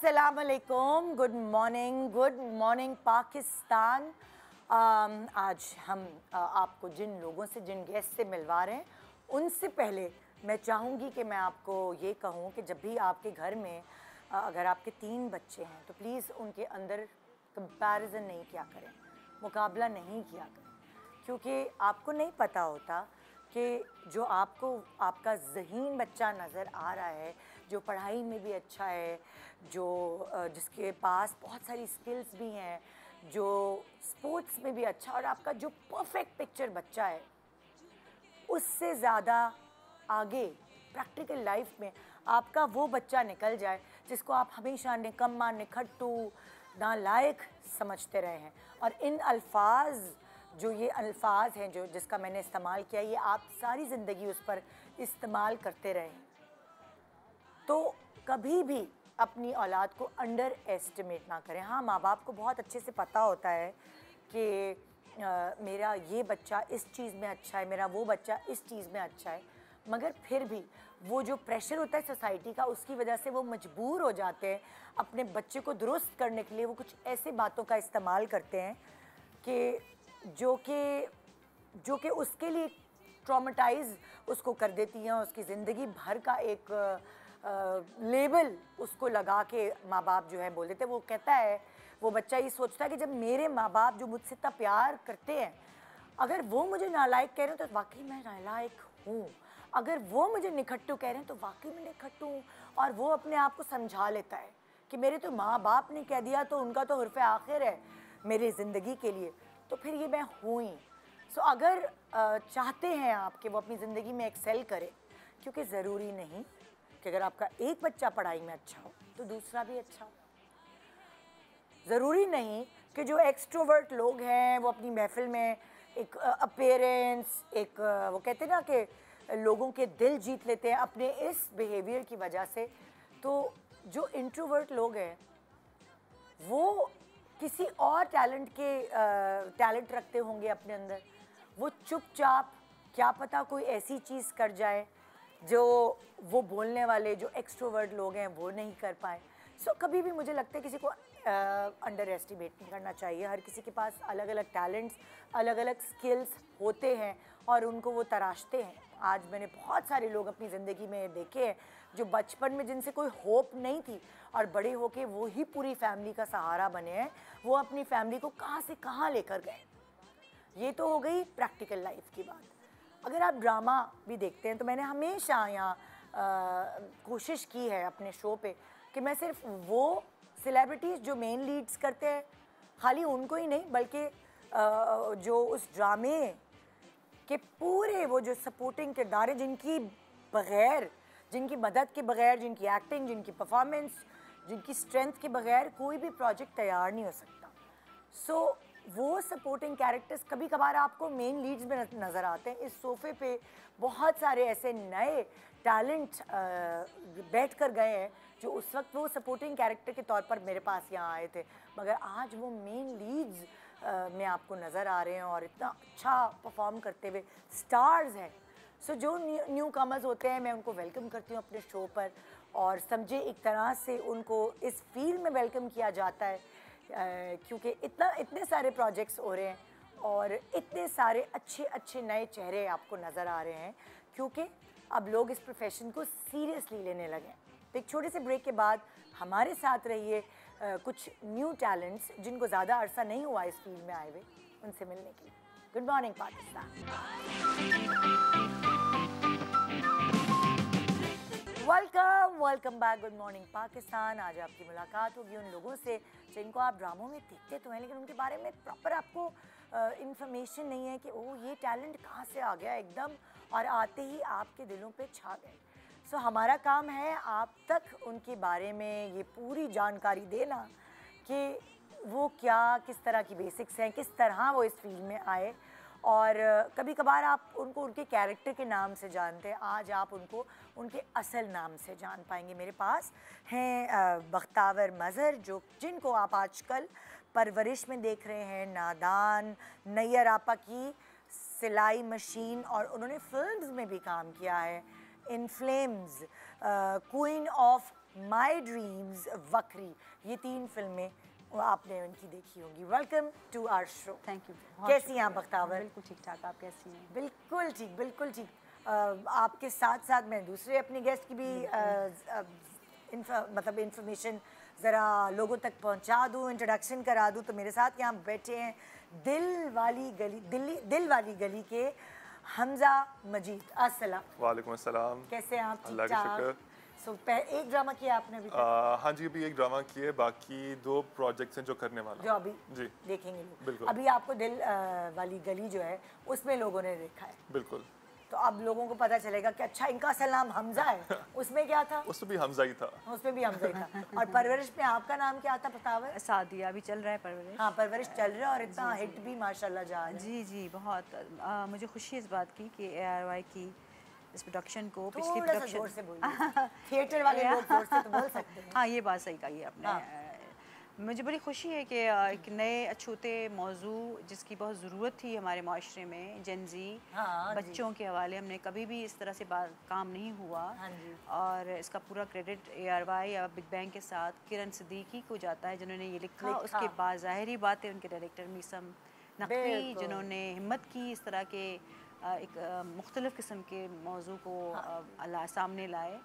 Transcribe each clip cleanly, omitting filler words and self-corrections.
अस्सलाम वालेकुम, good morning Pakistan. आज हम आपको जिन लोगों से, जिन गेस्ट से मिलवा रहे हैं, उनसे पहले मैं चाहूँगी कि मैं आपको ये कहूँ कि जब भी आपके घर में अगर आपके 3 बच्चे हैं तो प्लीज़ उनके अंदर कंपैरिजन नहीं किया करें, मुकाबला नहीं किया करें, क्योंकि आपको नहीं पता होता कि जो आपको आपका ज़हीन बच्चा नज़र आ रहा है, जो पढ़ाई में भी अच्छा है, जो जिसके पास बहुत सारी स्किल्स भी हैं, जो स्पोर्ट्स में भी अच्छा, और आपका जो परफेक्ट पिक्चर बच्चा है, उससे ज़्यादा आगे प्रैक्टिकल लाइफ में आपका वो बच्चा निकल जाए जिसको आप हमेशा निकम्मा, निखट्टू, नालायक समझते रहे हैं। और इन जो ये अल्फाज हैं जो जिसका मैंने इस्तेमाल किया, ये आप सारी ज़िंदगी उस पर इस्तेमाल करते रहे हैं। तो कभी भी अपनी औलाद को अंडर एस्टिमेट ना करें। हाँ, माँ बाप को बहुत अच्छे से पता होता है कि मेरा ये बच्चा इस चीज़ में अच्छा है, मेरा वो बच्चा इस चीज़ में अच्छा है, मगर फिर भी वो जो प्रेशर होता है सोसाइटी का, उसकी वजह से वो मजबूर हो जाते हैं अपने बच्चे को दुरुस्त करने के लिए। वो कुछ ऐसे बातों का इस्तेमाल करते हैं कि जो कि उसके लिए ट्रॉमेटाइज उसको कर देती हैं। उसकी ज़िंदगी भर का एक लेबल उसको लगा के माँ बाप जो है बोल देते हैं। वो कहता है, वो बच्चा ये सोचता है कि जब मेरे माँ बाप जो मुझसे इतना प्यार करते हैं, अगर वो मुझे नालायक कह रहे हैं तो वाकई मैं नालायक हूँ, अगर वो मुझे निखट्टू कह रहे हैं तो वाकई मैं निखट्टू हूँ। और वो अपने आप को समझा लेता है कि मेरे तो माँ बाप ने कह दिया तो उनका तो उर्फ़ आखिर है मेरी ज़िंदगी के लिए, तो फिर ये मैं हूँ ही। सो अगर चाहते हैं आप कि वो अपनी ज़िंदगी में एक्सेल करे, क्योंकि ज़रूरी नहीं कि अगर आपका एक बच्चा पढ़ाई में अच्छा हो तो दूसरा भी अच्छा हो। ज़रूरी नहीं कि जो एक्सट्रोवर्ट लोग हैं वो अपनी महफिल में एक अपीयरेंस, एक वो कहते हैं ना कि लोगों के दिल जीत लेते हैं अपने इस बिहेवियर की वजह से। तो जो इंट्रोवर्ट लोग हैं वो किसी और टैलेंट रखते होंगे अपने अंदर, वो चुपचाप क्या पता कोई ऐसी चीज़ कर जाए जो वो बोलने वाले जो एक्सट्रोवर्ट लोग हैं वो नहीं कर पाए। सो कभी भी मुझे लगता है किसी को अंडर एस्टिमेट नहीं करना चाहिए। हर किसी के पास अलग अलग टैलेंट्स, अलग अलग स्किल्स होते हैं और उनको वो तराशते हैं। आज मैंने बहुत सारे लोग अपनी ज़िंदगी में देखे हैं जो बचपन में जिनसे कोई होप नहीं थी और बड़े होके वो ही पूरी फैमिली का सहारा बने हैं। वो अपनी फैमिली को कहाँ से कहाँ लेकर गए। ये तो हो गई प्रैक्टिकल लाइफ की बात। अगर आप ड्रामा भी देखते हैं तो मैंने हमेशा यहाँ कोशिश की है अपने शो पे कि मैं सिर्फ वो सेलिब्रिटीज़ जो मेन लीड्स करते हैं, खाली उनको ही नहीं बल्कि जो उस ड्रामे के पूरे वो जो सपोर्टिंग किरदार हैं, जिनकी मदद के बगैर, जिनकी एक्टिंग, जिनकी परफॉर्मेंस, जिनकी स्ट्रेंथ के बगैर कोई भी प्रोजेक्ट तैयार नहीं हो सकता। सो वो सपोर्टिंग कैरेक्टर्स कभी कभार आपको मेन लीड्स में नज़र आते हैं। इस सोफ़े पे बहुत सारे ऐसे नए टैलेंट बैठ कर गए हैं जो उस वक्त वो सपोर्टिंग कैरेक्टर के तौर पर मेरे पास यहाँ आए थे, मगर आज वो मेन लीड्स में आपको नज़र आ रहे हैं और इतना अच्छा परफॉर्म करते हुए स्टार्स हैं। सो जो न्यू कमर्स होते हैं मैं उनको वेलकम करती हूँ अपने शो पर, और समझे एक तरह से उनको इस फील्ड में वेलकम किया जाता है क्योंकि इतने सारे प्रोजेक्ट्स हो रहे हैं और इतने सारे अच्छे अच्छे नए चेहरे आपको नज़र आ रहे हैं, क्योंकि अब लोग इस प्रोफेशन को सीरियसली लेने लगे हैं। तो एक छोटे से ब्रेक के बाद हमारे साथ रहिए कुछ न्यू टैलेंट्स जिनको ज़्यादा अरसा नहीं हुआ इस फील्ड में आए हुए, उनसे मिलने के लिए। Good morning Pakistan. Welcome back. Good morning Pakistan. आज आपकी मुलाकात होगी उन लोगों से जिनको आप ड्रामों में देखते तो हैं, लेकिन उनके बारे में प्रॉपर आपको इन्फॉर्मेशन नहीं है कि ओह ये टैलेंट कहाँ से आ गया एकदम और आते ही आपके दिलों पे छा गए। सो हमारा काम है आप तक उनके बारे में ये पूरी जानकारी देना कि वो क्या, किस तरह की बेसिक्स हैं, किस तरह वो इस फील्ड में आए। और कभी कभार आप उनको उनके कैरेक्टर के नाम से जानते हैं, आज आप उनको उनके असल नाम से जान पाएंगे। मेरे पास हैं बख्तावर मज़हर जिनको आप आजकल परवरिश में देख रहे हैं, नादान, नैयर आपा की सिलाई मशीन, और उन्होंने फिल्म्स में भी काम किया है, in flames, queen of my dreams, Wakhri, ये 3 फिल्में आपने उनकी देखी होंगी। Welcome to our show. Thank you. कैसी हैं आप बख्तावर? बिल्कुल ठीक ठाक, आप कैसी हैं? बिल्कुल ठीक, बिल्कुल ठीक। आपके साथ साथ मैं दूसरे अपने गेस्ट की भी मतलब इंफॉर्मेशन ज़रा लोगों तक पहुंचा दूं, इंट्रोडक्शन करा दूं। तो मेरे साथ यहाँ बैठे हैं दिल वाली गली के हमजा मजीद। अस्सलाम वालेकुम अस्सलाम। कैसे हैं आप? अल्लाह ठीक का ठाक? शुक्र। एक ड्रामा किया आपने अभी तक? हाँ जी, अभी एक ड्रामा किए, बाकी 2 प्रोजेक्ट्स हैं जो करने वाला जो अभी जी देखेंगे लोग। बिल्कुल। अभी आपको दिल वाली गली जो है उसमें लोगों ने देखा है, बिल्कुल। तो अब लोगों को पता चलेगा कि अच्छा इनका असल नाम हमजा है। उसमें क्या था? उसमें भी हमजा ही था। उसमें भी हमजा ही था। और परवरिश में आपका नाम क्या था बतावर? सादिया। अभी चल रहा है परवरिश। हाँ, परवरिश चल रहा है और इतना हिट भी माशाल्लाह जा रहा है। जी जी, बहुत मुझे खुशी इस बात की कि ARY की इस प्रोडक्शन को, पिछली थोड़ा सा प्रोडक्शन जोर से बोलिए, थिएटर वाले लोग जोर से तो बोल सकते हैं। हाँ, ये बात सही कही है आपने। हाँ। मुझे बड़ी खुशी है कि एक नए अछूते मौजू जिसकी बहुत ज़रूरत थी हमारे माशरे में, जेनजी हाँ, बच्चों के हवाले, हमने कभी भी इस तरह से काम नहीं हुआ। हाँ जी। और इसका पूरा क्रेडिट ARY या बिग बैंग के साथ किरण सिद्दीकी को जाता है जिन्होंने ये लिखा। उसके बाद ज़ाहिरी बात है उनके डायरेक्टर मीसम नकवी जिन्होंने हिम्मत की इस तरह के एक मुख्तलिफ़ किस्म के मौजू को सामने लाए।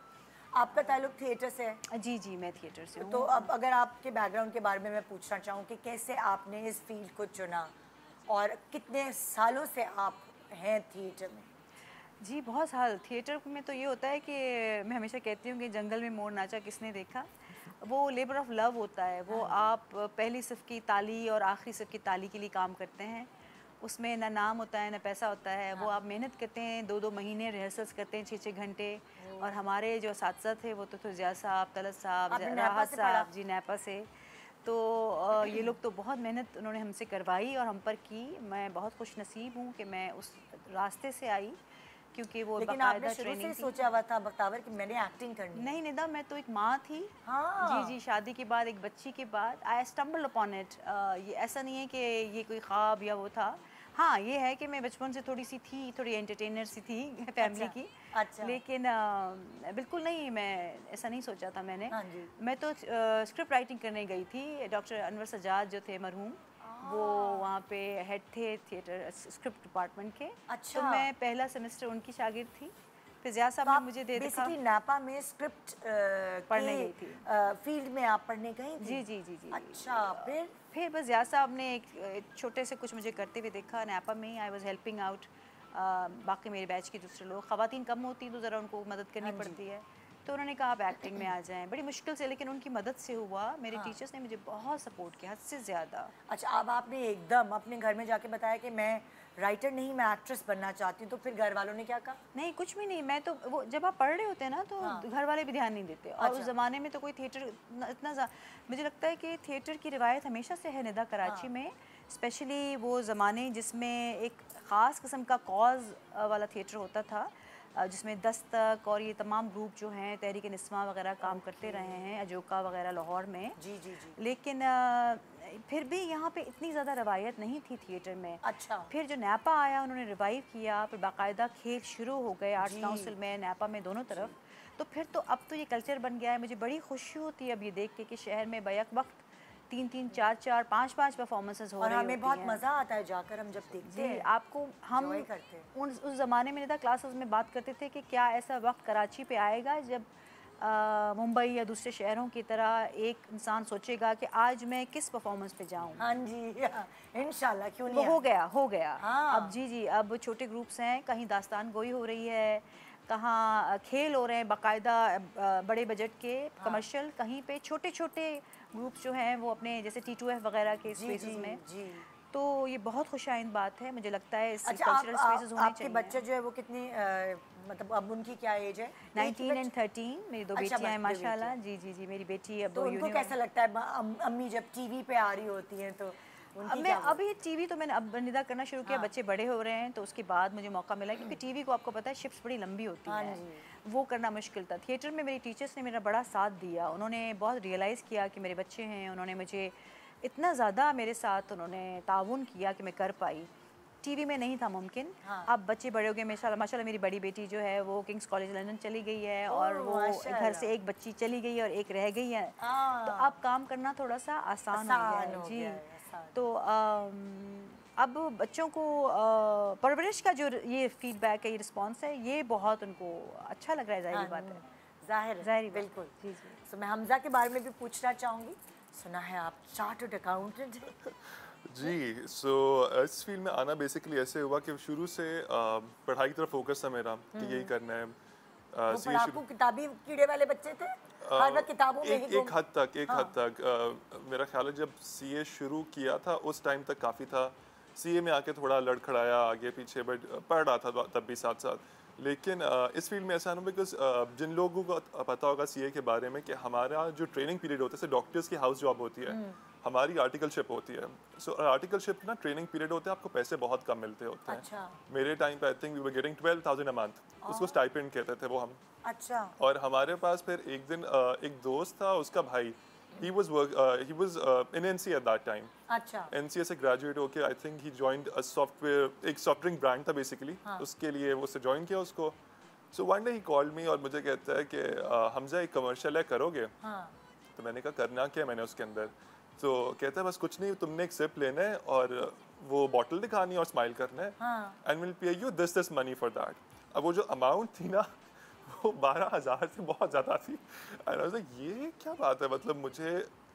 आपका ताल्लुक थिएटर से है? जी जी, मैं थिएटर से हूँ। तो अब अगर आपके बैकग्राउंड के बारे में मैं पूछना चाहूँ कि कैसे आपने इस फील्ड को चुना और कितने सालों से आप हैं थिएटर में? जी, बहुत साल। थिएटर में तो ये होता है कि मैं हमेशा कहती हूँ कि जंगल में मोर नाचा किसने देखा। वो लेबर ऑफ लव होता है। वो आप पहली सिफ की ताली और आखिरी सिफ की ताली के लिए काम करते हैं। उसमें ना नाम होता है ना पैसा होता है। वो आप मेहनत करते हैं, 2-2 महीने रिहर्सल्स करते हैं, 6-6 घंटे। और हमारे जो असातिज़ा थे वो तो ज़िया साहब, तलत साहब, राहत साहब जी नैपा से। तो ये लोग तो बहुत मेहनत उन्होंने हमसे करवाई और हम पर की। मैं बहुत खुश नसीब हूँ कि मैं उस रास्ते से आई, क्योंकि वो लेकिन आपने शुरू से सोचा हुआ था बख्तावर कि मैंने एक्टिंग करनी? नहीं निदा, मैं तो एक माँ थी। हाँ। जी जी, शादी के बाद एक बच्ची के बाद आई स्टम्बल अपॉन इट। ये ऐसा नहीं है कि ये कोई ख्वाब या वो था। हाँ, ये है कि मैं बचपन से थोड़ी सी थी, थोड़ी एंटरटेनर सी थी फैमिली की। अच्छा। लेकिन बिल्कुल नहीं, मैं ऐसा नहीं सोचा था मैंने। हाँ जी। मैं तो स्क्रिप्ट राइटिंग करने गई थी। डॉक्टर अनवर सजाद जो थे मरहूम, वो वहाँ पे हेड थे थिएटर स्क्रिप्ट डिपार्टमेंट के। अच्छा। तो मैं पहला सेमेस्टर उनकी शागिर्द थी। फिर ज़िया साहब ने मुझे दे देखा। बेसिकली नापा में स्क्रिप्ट पढ़ने गई थी। फील्ड में आप पढ़ने गई थी? जी जी जी जी। अच्छा, फिर बस ज़िया साहब ने एक छोटे से कुछ मुझे करते हुए देखा नापा में। I was helping out. बाकी मेरे बैच के दूसरे लोग, ख़वातीन कम होती तो ज़रा उनको मदद करनी पड़ती है। तो उन्होंने कहा आप एक्टिंग में आ जाएं। बड़ी मुश्किल से, लेकिन उनकी मदद से हुआ। मेरे टीचर्स ने मुझे बहुत सपोर्ट किया, हद से ज़्यादा। अच्छा, अब आपने एकदम अपने घर में जाके बताया कि मैं राइटर नहीं, मैं एक्ट्रेस बनना चाहती हूँ, तो फिर घर वालों ने क्या कहा? नहीं, कुछ भी नहीं। मैं तो वो जब आप पढ़ रहे होते हैं ना तो घर वाले भी ध्यान नहीं देते। और उस ज़माने में तो कोई थिएटर इतना मुझे लगता है कि थिएटर की रिवायत हमेशा से है निदा कराची में, स्पेशली वो ज़माने जिसमें एक ख़ास किस्म का कॉज वाला थिएटर होता था, जिसमें दस्तक और ये तमाम ग्रुप जो हैं तहरीक निस्मा वगैरह काम करते रहे हैं, अजोका वगैरह लाहौर में। जी जी जी। लेकिन फिर भी यहाँ पे इतनी ज़्यादा रवायत नहीं थी थिएटर में। अच्छा। फिर जो नैपा आया उन्होंने रिवाइव किया, फिर बाकायदा खेल शुरू हो गए आर्ट्स काउंसिल में, नैपा में, दोनों तरफ। तो फिर तो अब तो ये कल्चर बन गया है। मुझे बड़ी खुशी होती है अब ये देख के कि शहर में बैक वक्त 3-3, 4-4, 5-5 परफॉर्मेंसेस हो रही होती हैं। और हमें बहुत मज़ा आता है जाकर, हम जब देखते हैं। आपको हम करते हैं। उस ज़माने में क्लासेस में बात करते थे कि क्या ऐसा वक्त कराची पे आएगा जब मुंबई या दूसरे शहरों की तरह एक इंसान सोचेगा कि आज मैं किस परफॉर्मेंस पे जाऊं। हाँ जी, इंशाल्लाह, क्यों नहीं। हो गया। हाँ। अब जी अब छोटे ग्रुप्स हैं, कहीं दास्तान गोई हो रही है, कहाँ खेल हो रहे हैं बाकायदा बड़े बजट के कमर्शियल, कहीं पे छोटे छोटे ग्रुप्स जो हैं वो अपने जैसे T2F वगैरह के स्पेसेस में। तो ये बहुत खुशाइंद बात है, मुझे लगता है। अच्छा, कल्चरल स्पेसेस होने आपके बच्चे जो है वो कितनी मतलब अब उनकी क्या एज है? 19 and 13। मेरी 2 बेटियां हैं माशाल्लाह। जी जी जी, मेरी बेटी अब तो उनको कैसा लगता है अम्मी जब टीवी पे आ रही होती हैं तो मैं अभी टीवी तो मैंने अब निदा करना शुरू किया। बच्चे बड़े हो रहे हैं तो उसके बाद मुझे मौका मिला, क्योंकि टीवी को आपको पता है शिफ्ट्स बड़ी लंबी होती हैं, वो करना मुश्किल था। थिएटर में मेरी टीचर्स ने मेरा बड़ा साथ दिया। उन्होंने बहुत रियलाइज़ किया कि मेरे बच्चे हैं, उन्होंने मुझे इतना ज़्यादा मेरे साथ उन्होंने ताउन किया कि मैं कर पाई। टीवी में नहीं था मुमकिन। हाँ। अब बच्चे बड़े हो गए माशाल्लाह माशाल्लाह। मेरी बड़ी बेटी जो है वो किंग्स कॉलेज लंदन चली गई है और वो घर से एक बच्ची चली गई है और एक रह गई है, तो अब काम करना थोड़ा सा आसान हो गया है जी। तो अब बच्चों को परवरिश का जो ये फीडबैक है, ये रिस्पॉन्स है, ये बहुत उनको अच्छा लग रहा है, जाहिर बात है। जाहिर बिल्कुल। जी जी। तो मैं हमजा के बारे में भी पूछना चाहूँगी, सुना है आप चार्टर्ड अकाउंटेंट हैं। जी, सो इस फील्ड में आना बेसिकली ऐसे हुआ कि शुरू से पढ़ाई की तरफ फोकस था मेरा कि यही करना है। वो पढ़ाकू किताबी कीड़े वाले बच्चे थे, हर वक्त किताबों में ही एक हद तक मेरा ख्याल है जब सीए शुरू किया था उस टाइम तक काफ़ी था। सीए में आके थोड़ा लड़खड़ाया आगे पीछे, बट पढ़ रहा था तब भी साथ साथ। लेकिन इस फील्ड में ऐसा ना, बिकॉज जिन लोगों को पता होगा सीए के बारे में कि हमारा जो ट्रेनिंग पीरियड होता है, जैसे डॉक्टर्स की हाउस जॉब होती है, हमारी आर्टिकलशिप होती है। सो आर्टिकलशिप ना ट्रेनिंग पीरियड होते हैं, आपको पैसे बहुत कम मिलते होते हैं। अच्छा। मेरे टाइम पे I think we were getting 12,000 a month, उसको स्टाइपेंड कहते थे वो हम। अच्छा। और हमारे पास फिर एक दिन एक दोस्त था, उसका भाई he was in NCA at that time। अच्छा। NCA से ग्रेजुएट होके I think he joined a software, एक सॉफ्ट ड्रिंक ब्रांड था बेसिकली। उसके लिए वो उससे ज्वाइन किया उसको। So one day he called me और मुझे कहता है कि हमजा एक कमर्शियल है, करोगे? तो मैंने कहा करना क्या है मैंने उसके अंदर। तो कहता है बस कुछ नहीं, तुमने एक सिप लेना है और वो बॉटल दिखानी है और स्माइल करना है, and will pay you this money for that. अब वो जो अमाउंट थी ना वो 12,000 से बहुत ज़्यादा थी। एंड आई वाज लाइक ये क्या बात है, मतलब मुझे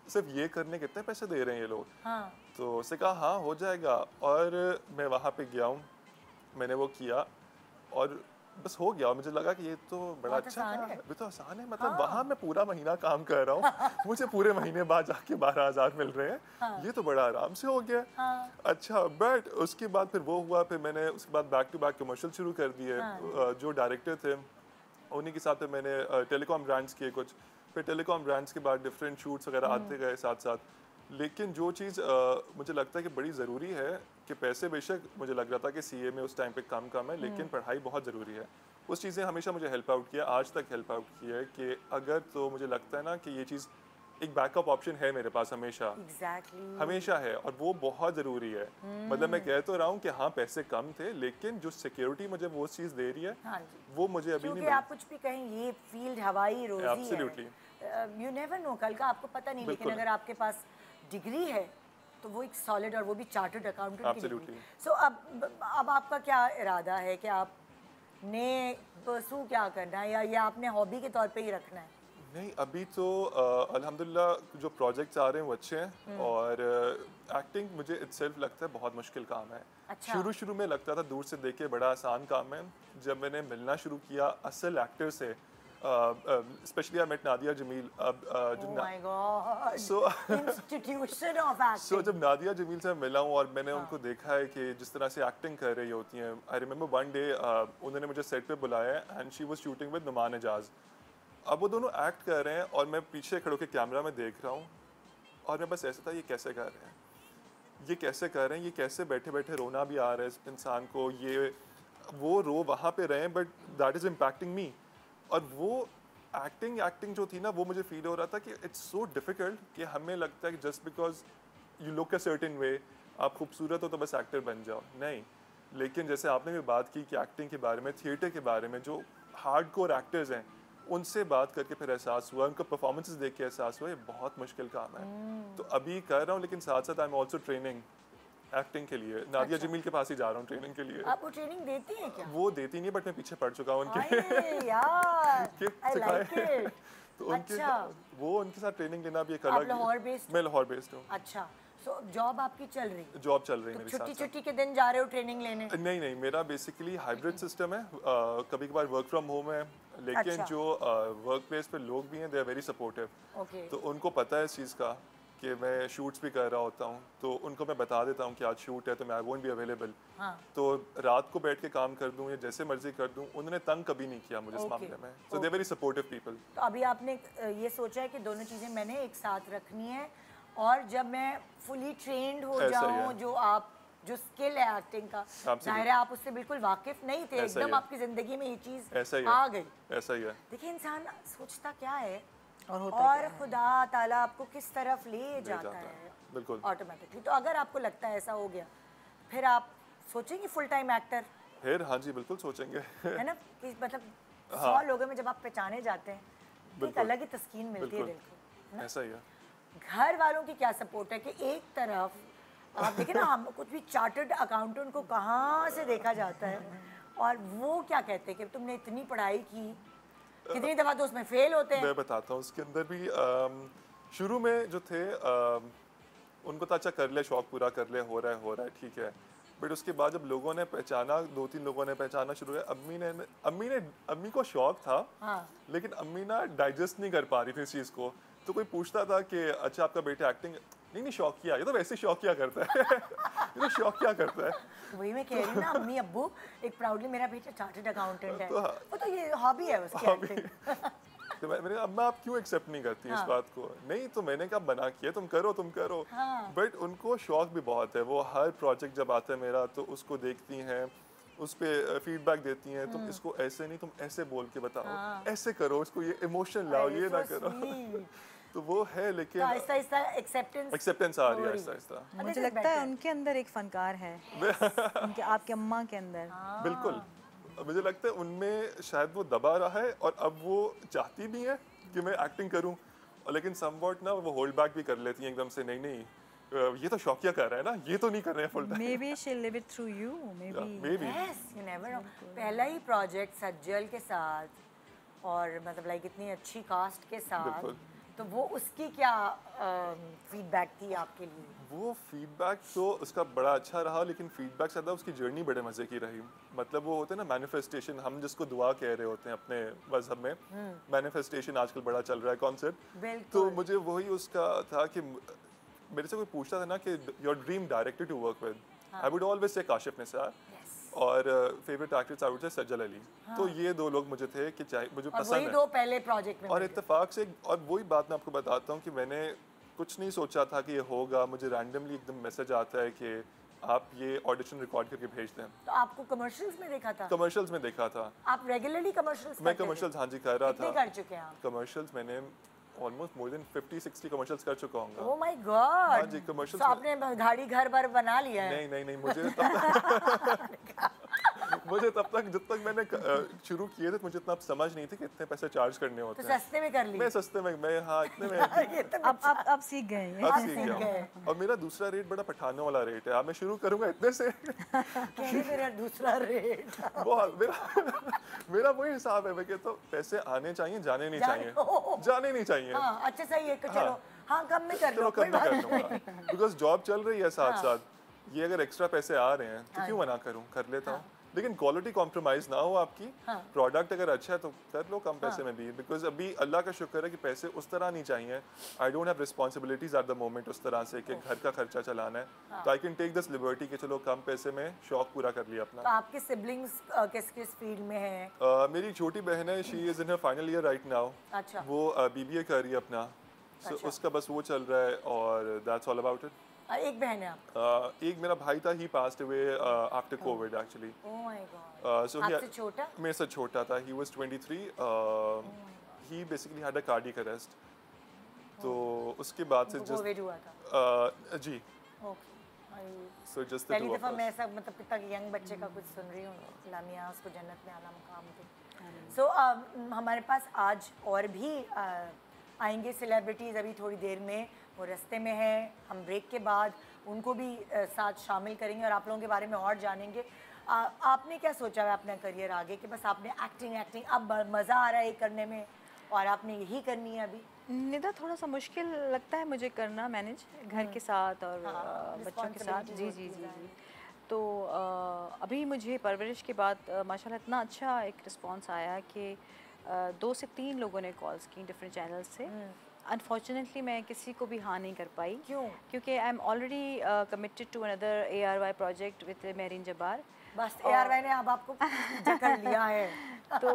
सिर्फ ये करने कितने पैसे दे रहे हैं ये लोग। तो उससे कहा हाँ हो जाएगा, और मैं वहाँ पे गया हूँ, मैंने वो किया और बस हो गया। मुझे लगा कि ये तो बड़ा अच्छा है, ये तो आसान है, मतलब वहाँ मैं पूरा महीना काम कर रहा हूँ मुझे पूरे महीने बाद जाके 12,000 मिल रहे हैं, ये तो बड़ा आराम से हो गया। अच्छा, बट उसके बाद फिर वो हुआ, फिर मैंने उसके बाद बैक टू बैक कमर्शियल शुरू कर दिए। जो डायरेक्टर थे उन्हीं के साथ मैंने टेलीकॉम ब्रांड्स किए कुछ, फिर टेलीकॉम ब्रांड्स के बाद डिफरेंट शूट्स वगैरह आते गए साथ साथ। लेकिन जो चीज़ मुझे लगता है कि बड़ी ज़रूरी है कि पैसे बेशक मुझे लग रहा था कि सीए में उस टाइम पे कम है, लेकिन पढ़ाई बहुत ज़रूरी है। उस चीज़ें हमेशा मुझे हेल्प आउट किया, आज तक हेल्प आउट किया है कि अगर, तो मुझे लगता है ना कि ये चीज़ एक बैकअप ऑप्शन है मेरे पास हमेशा। हमेशा है, और वो बहुत ज़रूरी है। मतलब मैं कह तो रहा हूँ कि हाँ पैसे कम थे, लेकिन जो सिक्योरिटी मुझे वो चीज़ दे रही है वो मुझे अभी नहीं मिली। आप कुछ भी कहें, ये फील्ड हवाई रोजी है। एब्सोल्युटली। यू नेवर नो, कल का आपको पता नहीं, लेकिन अगर आपके पास डिग्री है तो वो एक सॉलिड, और वो भी चार्टर्ड अकाउंटेंट की डिग्री। सो अब आपका क्या इरादा है कि आपने परसू क्या करना है, या ये आपने हॉबी के तौर पे ही रखना है? नहीं, अभी तो अल्हम्दुलिल्लाह जो प्रोजेक्ट्स आ रहे हैं वो अच्छे हैं, और एक्टिंग मुझे इटसेल्फ लगता है बहुत मुश्किल काम है। अच्छा। शुरू में लगता था दूर से देख के बड़ा आसान काम है, जब मैंने मिलना शुरू किया असल एक्टर से, specially I met Nadia Jamil. So जब नादिया जमील से मिला हूँ और मैंने उनको देखा है कि जिस तरह से एक्टिंग कर रही होती हैं, आई रिमेंबर वन डे उन्होंने मुझे सेट पे बुलाया and she was shooting with Nauman Ijaz. अब वो दोनों एक्ट कर रहे हैं और मैं पीछे खड़े होकर कैमरा में देख रहा हूँ, और मैं बस ऐसा था, ये कैसे कर रहे हैं, ये कैसे कर रहे हैं, ये कैसे बैठे बैठे रोना भी आ रहा है इस इंसान को, ये वो रो वहाँ पे रहे हैं, बट दैट इज़ इम्पैक्टिंग मी। और वो एक्टिंग जो थी ना, वो मुझे फील हो रहा था कि इट्स सो डिफ़िकल्ट कि हमें लगता है कि just because you look a certain way, आप खूबसूरत हो तो बस एक्टर बन जाओ, नहीं। लेकिन जैसे आपने भी बात की कि एक्टिंग के बारे में, थिएटर के बारे में, जो हार्डकोर एक्टर्स हैं उनसे बात करके फिर एहसास हुआ, उनका परफॉर्मेंसेस देख के एहसास हुआ ये बहुत मुश्किल काम है। तो अभी कर रहा हूँ, लेकिन साथ साथ I am also training acting के लिए। नादिया जमील के पास ही जा रहा हूँ ट्रेनिंग के लिए। आप वो ट्रेनिंग देती हैं क्या? वो देती नहीं है, बट मैं पीछे पड़ चुका हूँ उनके। यार, I like it। तो उनके वो उनके साथ ट्रेनिंग लेना भी एक अलग। लाहौर बेस्ड? मैं लाहौर बेस्ड हूँ। अच्छा, सो जॉब आपकी चल रही है? जॉब चल रही है मेरी। छुट्टी के दिन जा रहे हो ट्रेनिंग लेने? नहीं, मेरा बेसिकली हाइब्रिड सिस्टम है। कभी कभार वर्क फ्रॉम होम है, लेकिन जो वर्क प्लेस पे लोग भी हैं दे आर वेरी सपोर्टिव। तो उनको पता है इस चीज़ का कि मैं शूट्स भी कर रहा होता हूँ, तो उनको मैं बता देता हूँ कि आज शूट है तो मैं आई वोंट बी अवेलेबल। तो रात को बैठ के काम कर दूँ या जैसे मर्जी कर दूँ, उन्होंने तंग कभी नहीं किया मुझे इस मामले में। सो दे वेरी सपोर्टिव पीपल। तो अभी आपने ये सोचा है कि दोनों चीज़ें मैंने एक साथ रखनी है, और जब मैं फुली ट्रेंड हो जाऊँ, जो स्किल है एक्टिंग का, जाहिर है आप उससे बिल्कुल वाकिफ नहीं थे, एकदम आपकी जिंदगी में ये चीज़ आ गई। ऐसा ही है। देखिए इंसान सोचता क्या है और खुदा ताला आपको किस तरफ ले जाता है, बिल्कुल ऑटोमेटिकली। तो अगर आपको लगता है ऐसा हो गया, फिर आप सोचेंगे फुल टाइम एक्टर? फिर हाँ जी बिल्कुल सोचेंगे। है ना कि मतलब 100 लोगों में जब आप पहचाने जाते हैं तो एक अलग ही तस्कीन मिलती है दिल को। ऐसा ही है। घर वालों की क्या सपोर्ट है कि एक तरफ आप देखिए ना, हम कुछ भी चार्टर्ड अकाउंटेंट को कहाँ से देखा जाता है और वो क्या कहते हैं कि तुमने इतनी पढ़ाई की, कितनी दफा तो उसमें फेल होते हैं। मैं बताता हूँ उसके अंदर भी शुरू में जो थे उनको तो अच्छा कर ले, शौक पूरा कर ले, हो रहा है ठीक है। बट उसके बाद जब लोगों ने पहचाना, 2-3 लोगों ने पहचाना शुरू किया, अम्मी को शौक था। हाँ। लेकिन अम्मी ना डाइजेस्ट नहीं कर पा रही थी इस चीज़ को। तो कोई पूछता था कि अच्छा आपका बेटा एक्टिंग, नहीं शौक किया, ये तो वैसे शौक किया करता है। ये तो शौक किया करता है। वही मैं कह रही हूँ ना, अम्मी अब्बू एक प्राउडली मेरा बेटा चार्टर्ड अकाउंटेंट है, वो तो ये हॉबी है उसकी एक्टिंग। तो मैंने अम्मा आप क्यों एक्सेप्ट नहीं करती इस बात को? नहीं तो मैंने कहा बना किया, तुम करो। बट उनको शौक भी बहुत है, वो हर प्रोजेक्ट जब आता है मेरा तो उसको देखती हैं, उस पर फीडबैक देती हैं, तुम इसको ऐसे नहीं, तुम ऐसे बोल के बताओ, ऐसे करो, इसको ये इमोशन लाओ, ये ना करो। तो वो है, लेकिन आहिस्ता एक्सेप्टेंस आ रही है आहिस्ता। मुझे लगता है उनके अंदर एक फनकार है, उनके आपके अम्मा के अंदर। बिल्कुल, मुझे लगता है उनमें शायद वो दबा रहा है और अब वो चाहती भी है कि मैं एक्टिंग करूं, और लेकिन समवॉट ना वो होल्ड बैक भी कर लेती हैं एकदम से, नहीं ये तो शौकिया कर रहा है ना, ये तो नहीं कर रहे हैं full time. Maybe she'll live it through you, maybe. Yes, you never know. पहला ही प्रोजेक्ट सज्जल के साथ और मतलब लाइक इतनी अच्छी कास्ट के साथ, तो वो उसकी क्या फीडबैक थी आपके लिए? वो फीडबैक तो उसका बड़ा अच्छा रहा, लेकिन फीडबैक से ज़्यादा उसकी जर्नी बड़े मज़े की रही। मतलब वो होते हैं ना मैनिफेस्टेशन, हम जिसको दुआ कह रहे होते हैं अपने मजहब में, मैनिफेस्टेशन आजकल बड़ा चल रहा है कॉन्सेप्ट। तो मुझे वही उसका था कि मेरे से कोई पूछता था ना कि your dream director to work with, I would always say Kashif Nisar और favourite actress I would say सज्जल अली। तो ये 2 लोग मुझे थे कि चाहे मुझे पसंद है। 2 पहले प्रोजेक्ट में और इत्तेफाक से, और वही बात मैं आपको बताता हूँ कि मैंने कुछ नहीं सोचा था कि ये होगा, मुझे रैंडमली एकदम मैसेज आता है कि आप ये ऑडिशन रिकॉर्ड करके भेज दें। तो आपको कमर्शियल्स में देखा था? कमर्शियल्स में देखा था। आप रेगुलरली कमर्शियल्स? मैं कमर्शियल्स हाँ जी कर रहा था। कर चुके हैं आप? कमर्शियल्स मैंने ऑलमोस्ट मोर देन 50-60 कमर्शियल्स कर चुका हूँ। ओह माय गॉड। हाँ जी कमर्शियल्स। तो आपने गाड़ी घर बार बना लिया है? नहीं मुझे तब तक जब तक मैंने शुरू किए थे मुझे इतना समझ नहीं थी कि इतने पैसे चार्ज करने होते हैं। तो सस्ते में कर लिए? मैं सस्ते में, मैं हाँ इतने में अब सीख गए हैं। अब सीख गया। और मेरा दूसरा रेट बड़ा पठाने वाला रेट है। अब मैं शुरू करूंगा इतने से। मेरा दूसरा रेट बहुत मेरा वही हिसाब है। मैं कहता हूँ पैसे आने चाहिए, जाने नहीं चाहिए, जाने नहीं चाहिए। अच्छा सही है, चलो हाँ कम में कर लो, कम में कर लूंगा बिकॉज जॉब चल रही है साथ साथ। ये अगर एक्स्ट्रा पैसे आ रहे हैं तो क्यों मना करूं, कर लेता हूँ। लेकिन क्वालिटी कॉम्प्रोमाइज ना हो आपकी। प्रोडक्ट अगर अच्छा है तो कर लो कम पैसे में भी, बिकॉज अभी अल्लाह का शुक्र है कि पैसे उस तरह नहीं चाहिए। I don't have responsibilities at the moment उस तरह से कि घर का खर्चा चलाना है, तो I can take this liberty कि चलो कम पैसे में शौक पूरा कर लिया अपना। तो आपके सिबलिंग्स किस फील्ड में हैं? मेरी छोटी बहन है, she is in her final year right now. अच्छा। वो BBA कर रही है अपना। So, उसका बस वो चल रहा है और दैट्स ऑल अबाउट इट। एक बहन है आप? एक मेरा भाई था, he passed away after covid actually. Oh my god. So आपसे छोटा? मेरे से छोटा था, he was 23। He basically had a cardiac arrest. तो उसके बाद से जस्ट कोविड हुआ था? जी। ओके। सो जस्ट पहली दफा मैं ऐसा मतलब पिता के यंग बच्चे का कुछ सुन रही हूँ। लामिया उसको जन्नत में आला मुकाम दे। सो हमारे पास आज और भी आएंगे सेलिब्रिटीज़, अभी थोड़ी देर में वो रास्ते में है। हम ब्रेक के बाद उनको भी साथ शामिल करेंगे और आप लोगों के बारे में और जानेंगे। आपने क्या सोचा है अपना करियर आगे कि बस आपने एक्टिंग अब मज़ा आ रहा है करने में और आपने यही करनी है अभी? निदा थोड़ा सा मुश्किल लगता है मुझे करना मैनेज घर के साथ और बच्चों के साथ। जी। तो अभी मुझे परवरिश के बाद माशाल्लाह इतना अच्छा एक रिस्पांस आया कि 2 से 3 लोगों ने कॉल्स की डिफरेंट चैनल्स से। अनफॉर्चुनेटली मैं किसी को भी हाँ नहीं कर पाई। क्यों? क्योंकि I am already committed to another ARY project with Mehreen Jabbar. बस ARY ने अब आपको जकड़ लिया है। तो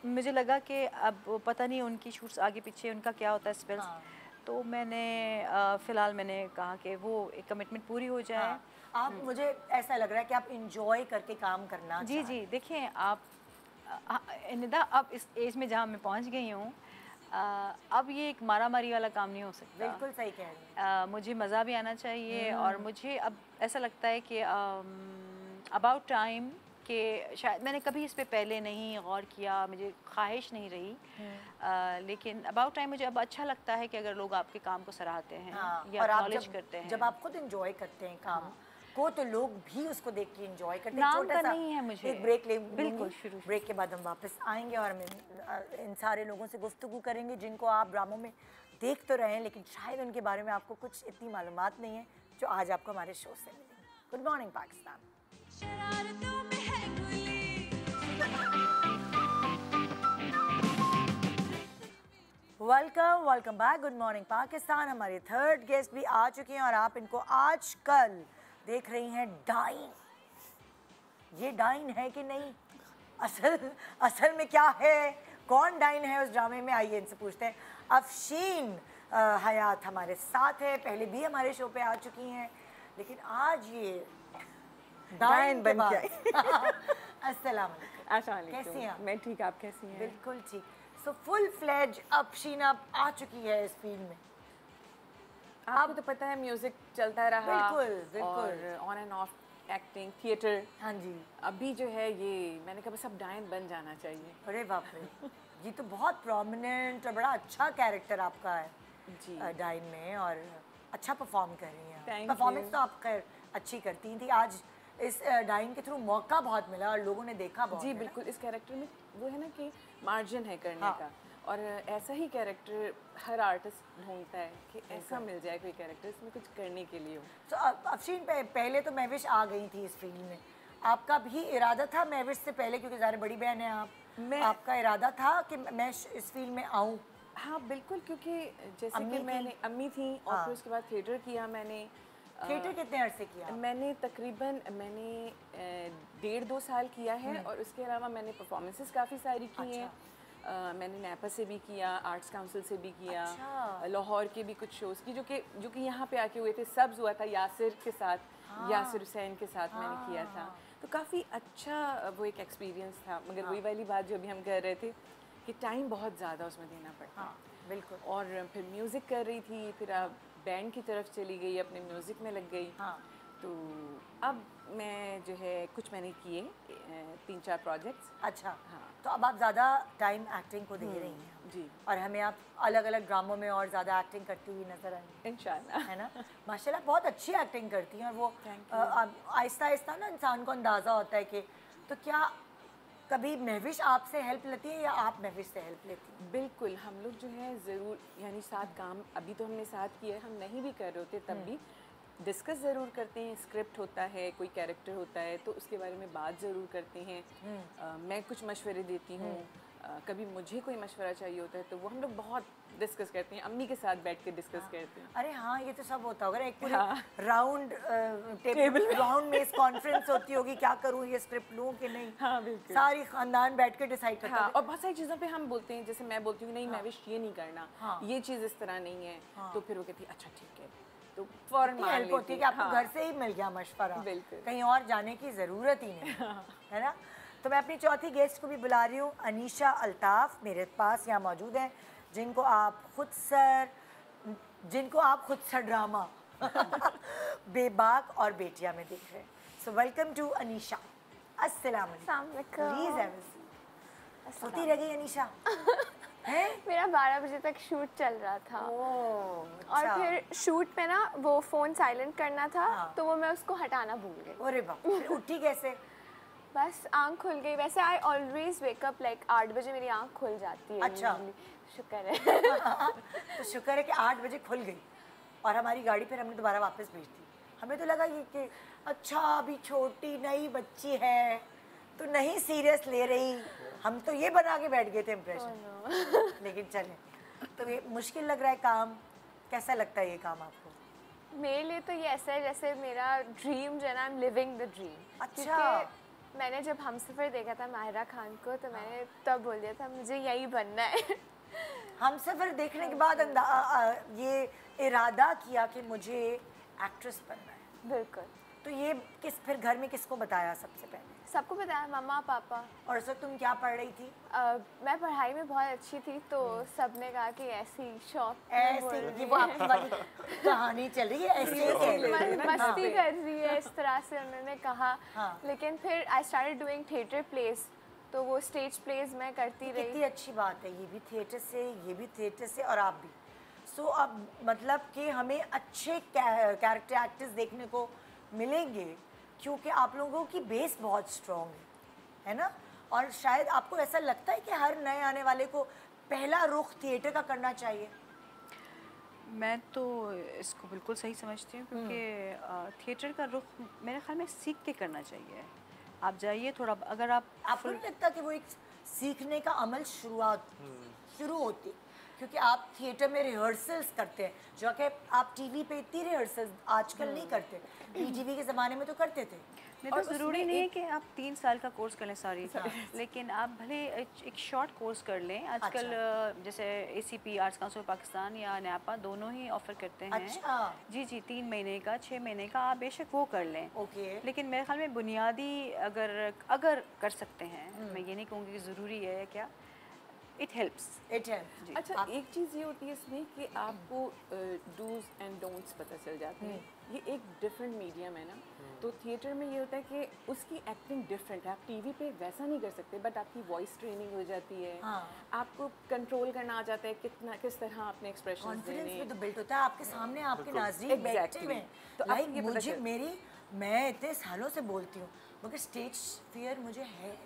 मुझे लगा कि अब पता नहीं उनकी शूट्स आगे पीछे उनका क्या होता है स्पेल्स। तो मैंने फ़िलहाल मैंने कहा कि वो एक कमिटमेंट पूरी हो जाए। आप मुझे ऐसा लग रहा है कि आप इंजॉय करके काम करना। जी देखिए आप निदा अब इस एज में जहाँ मैं पहुँच गई हूँ, अब ये एक मारामारी वाला काम नहीं हो सकता। बिल्कुल सही कह रही हैं। मुझे मज़ा भी आना चाहिए और मुझे अब ऐसा लगता है कि अबाउट टाइम कि शायद मैंने कभी इस पे पहले नहीं गौर किया, मुझे ख्वाहिश नहीं रही, लेकिन अबाउट टाइम मुझे अब अच्छा लगता है कि अगर लोग आपके काम को सराहते हैं या और आप एक्नॉलेज करते हैं। जब आप खुद एंजॉय करते हैं काम को तो लोग भी उसको देख के एंजॉय करते हैं। नाम छोटा का सा नहीं है मुझे। एक ब्रेक ले बिल्कुल, शुरू ब्रेक के बाद हम वापस आएंगे और हम इन सारे लोगों से गुफ्तगू करेंगे जिनको आप ड्रामों में देख तो रहे हैं लेकिन शायद उनके बारे में आपको कुछ इतनी मालूमात नहीं है जो आज आपको हमारे शो से मिलेंगी। Good morning Pakistan. Welcome back. Good morning Pakistan. हमारे थर्ड गेस्ट भी आ चुके हैं और आप इनको आजकल देख रही हैं डाइन। ये डाइन है कि नहीं, असल में क्या है, कौन डाइन है उस ड्रामे में, आइए इनसे पूछते हैं। अफशीन हयात हमारे साथ है, पहले भी हमारे शो पे आ चुकी हैं लेकिन आज ये डाइन बन के अस्सलाम वालेकुम। कैसी हैं आप? मैं ठीक, आप कैसी हैं? बिल्कुल ठीक। सो फुल फ्लेज अफशीन अब आ चुकी है इस फील्ड में। आपको तो पता है म्यूजिक चलता रहा, बिल्कुल। और on end of acting, theatre. हाँ जी। अभी जो है ये मैंने कहा बस अब डायन बन जाना चाहिए। अरे बाप रे, ये तो बहुत प्रोमिनेंट और बड़ा अच्छा कैरेक्टर आपका है जी डाइन में और अच्छा परफॉर्म कर रही हैं। Thank performance you. तो आप खैर अच्छी करती थी, आज इस डाइन के थ्रू मौका बहुत मिला और लोगों ने देखा बहुत। जी बिल्कुल। इस कैरेक्टर में वो है ना कि मार्जिन है करने हाँ। का, और ऐसा ही कैरेक्टर हर आर्टिस्ट ढूंढता है कि ऐसा मिल जाए कोई कैरेक्टर इसमें कुछ करने के लिए हो। तो अफशीन पहले तो महविश आ गई थी इस फील्ड में, आपका भी इरादा था महविश से पहले, क्योंकि ज़ाहिर बड़ी बहन है आप, आपका इरादा था कि मैं इस फील्ड में आऊँ? हाँ बिल्कुल, क्योंकि जैसे कि मैंने अम्मी थी और फिर उसके बाद थिएटर किया मैंने। थिएटर कितने अरसे किया? मैंने तकरीबन 1.5-2 साल किया है और उसके अलावा मैंने परफॉर्मेंसेस काफ़ी सारी की हैं। मैंने नैपा से भी किया, आर्ट्स काउंसिल से भी किया, लाहौर के भी कुछ शोज़ की जो कि यहाँ पे आके हुए थे। सब्ज़ हुआ था यासिर के साथ, यासिर हुसैन के साथ मैंने किया था, तो काफ़ी अच्छा वो एक एक्सपीरियंस था। मगर वही वाली बात जो अभी हम कह रहे थे कि टाइम बहुत ज़्यादा उसमें देना पड़ता है। बिल्कुल। और फिर म्यूज़िक कर रही थी, फिर अब बैंड की तरफ चली गई, अपने म्यूज़िक में लग गई। तो अब मैं जो है कुछ मैंने किए 3-4 प्रोजेक्ट्स। अच्छा। हाँ। तो अब आप ज़्यादा टाइम एक्टिंग को दे रही हैं जी, और हमें आप अलग अलग ड्रामों में और ज़्यादा एक्टिंग करती हुई नजर आएंगी इंशाल्लाह, है ना। माशाल्लाह बहुत अच्छी एक्टिंग करती हैं और वो आहिस्ता आहिस्ता ना इंसान को अंदाज़ा होता है कि, तो क्या कभी महविश आपसे हेल्प लेती है या आप महविश से हेल्प लेती हैं? बिल्कुल। हम लोग जो है ज़रूर, यानी साथ काम अभी तो हमने साथ किया है, हम नहीं भी कर रहे होते तब भी डिस्कस ज़रूर करते हैं। स्क्रिप्ट होता है, कोई कैरेक्टर होता है तो उसके बारे में बात ज़रूर करते हैं। मैं कुछ मशवरे देती हूँ, कभी मुझे कोई मशवरा चाहिए होता है तो वो हम लोग बहुत डिस्कस करते हैं, अम्मी के साथ बैठ के डिस्कस करते हैं। अरे हाँ, ये तो सब होता होगा, एक पूरे राउंड टेबल राउंड में इस कॉन्फ्रेंस होती होगी, क्या करूँ, ये स्क्रिप्ट लूँ कि नहीं। हाँ बिल्कुल। सारी खानदान बैठ के डिसाइड करते हैं। और बहुत सारी चीज़ों पे हम बोलते हैं, जैसे मैं बोलती हूँ नहीं महविश ये नहीं करना, ये चीज़ इस तरह नहीं है, तो फिर वो कहती है अच्छा ठीक है, तो फौरन मान हेल्प होती है कि आपको घर से ही मिल गया मशवरा, कहीं और जाने की ज़रूरत ही नहीं है ना। तो मैं अपनी चौथी गेस्ट को भी बुला रही हूँ, अनीशा अल्ताफ़ मेरे पास यहाँ मौजूद हैं, जिनको आप खुद सर ड्रामा बेबाक और बेटिया में देख रहे हैं। So welcome to Anisha. अस्सलाम वालेकुम। Please have a seat. सोती रह गई अनीशा? है? मेरा 12 बजे तक शूट चल रहा था। अच्छा। और फिर शूट पे ना वो फ़ोन साइलेंट करना था, तो वो मैं उसको हटाना भूल गई। अरे बाप, फिर उठी कैसे? बस आंख खुल गई। वैसे I always wake up like 8 बजे मेरी आंख खुल जाती है। अच्छा। शुक्र है। तो शुक्र है कि 8 बजे खुल गई और हमारी गाड़ी फिर हमने दोबारा वापस भेज दी। हमें तो लगा ये कि अच्छा अभी छोटी नई बच्ची है तो नहीं सीरियस ले रही, हम तो ये बना के बैठ गए थे इम्प्रेशन। लेकिन चले, तो ये मुश्किल लग रहा है काम, कैसा लगता है ये काम आपको? मेरे लिए तो ये ऐसा है जैसे मेरा ड्रीम जो है ना, I am living the dream. अच्छा। मैंने जब हमसफ़र देखा था माहिरा खान को तो मैंने तब बोल दिया था मुझे यही बनना है। हमसफ़र देखने के बाद ये इरादा किया कि मुझे एक्ट्रेस बनना है। बिल्कुल। तो ये फिर घर में किसको बताया सबसे पहले? सबको बताया, मम्मा पापा। और उस वक्त तुम क्या पढ़ रही थी? मैं पढ़ाई में बहुत अच्छी थी, तो सबने कहा कि ऐसी शौक ऐसे ये वो आपकी वाली कहानी चल रही है, ऐसे ही कह रही है। मस्ती कर रही है, इस तरह से उन्होंने कहा। हाँ। लेकिन फिर I started doing theatre plays, तो वो स्टेज प्लेस मैं करती रही। कितनी अच्छी बात है, ये भी थिएटर से, ये भी थिएटर से, और आप भी। सो अब मतलब कि हमें अच्छे कैरेक्टर एक्टर्स देखने को मिलेंगे, क्योंकि आप लोगों की बेस बहुत स्ट्रॉन्ग है ना? और शायद आपको ऐसा लगता है कि हर नए आने वाले को पहला रुख थिएटर का करना चाहिए? मैं तो इसको बिल्कुल सही समझती हूँ, क्योंकि थिएटर का रुख मेरे ख्याल में सीख के करना चाहिए। आप जाइए थोड़ा, अगर आपको नहीं लगता कि वो एक सीखने का अमल शुरू होती, क्योंकि आप थिएटर में रिहर्सल्स करते हैं, जो कि आप टीवी पे इतनी रिहर्सल्स आजकल नहीं करते, टीवी के ज़माने में तो करते थे। नहीं, तो ज़रूरी नहीं है कि आप 3 साल का कोर्स कर लें, सॉरी, लेकिन आप भले एक शॉर्ट कोर्स कर लें। आजकल जैसे ACP आर्ट्स काउंसिल पाकिस्तान या नैपा दोनों ही ऑफर करते हैं। अच्छा। जी 3 महीने का, 6 महीने का, आप बेशक वो कर लें। ओके। लेकिन मेरे ख्याल में बुनियादी अगर कर सकते हैं, मैं ये नहीं कहूँगी कि ज़रूरी है क्या, इट हेल्प्स। अच्छा, एक चीज़ ये होती है इसमें कि आपको डूज एंड डोंट्स पता चल जाते हैं। ये एक डिफरेंट मीडियम है ना, तो थिएटर में ये होता है कि उसकी एक्टिंग डिफरेंट है। आप टीवी पे वैसा नहीं कर सकते, बट आपकी वॉइस ट्रेनिंग हो जाती है। आपको कंट्रोल करना आ जाता है किस तरह आपने एक्सप्रेशन कॉन्फिडेंस देने। भी तो बिल्ड होता है आपके सामने, आपके नाज़रीन बैठे हुए हैं। तो लाइक मैं इतने सालों से बोलती हूँ, मगर स्टेज फियर मुझे है।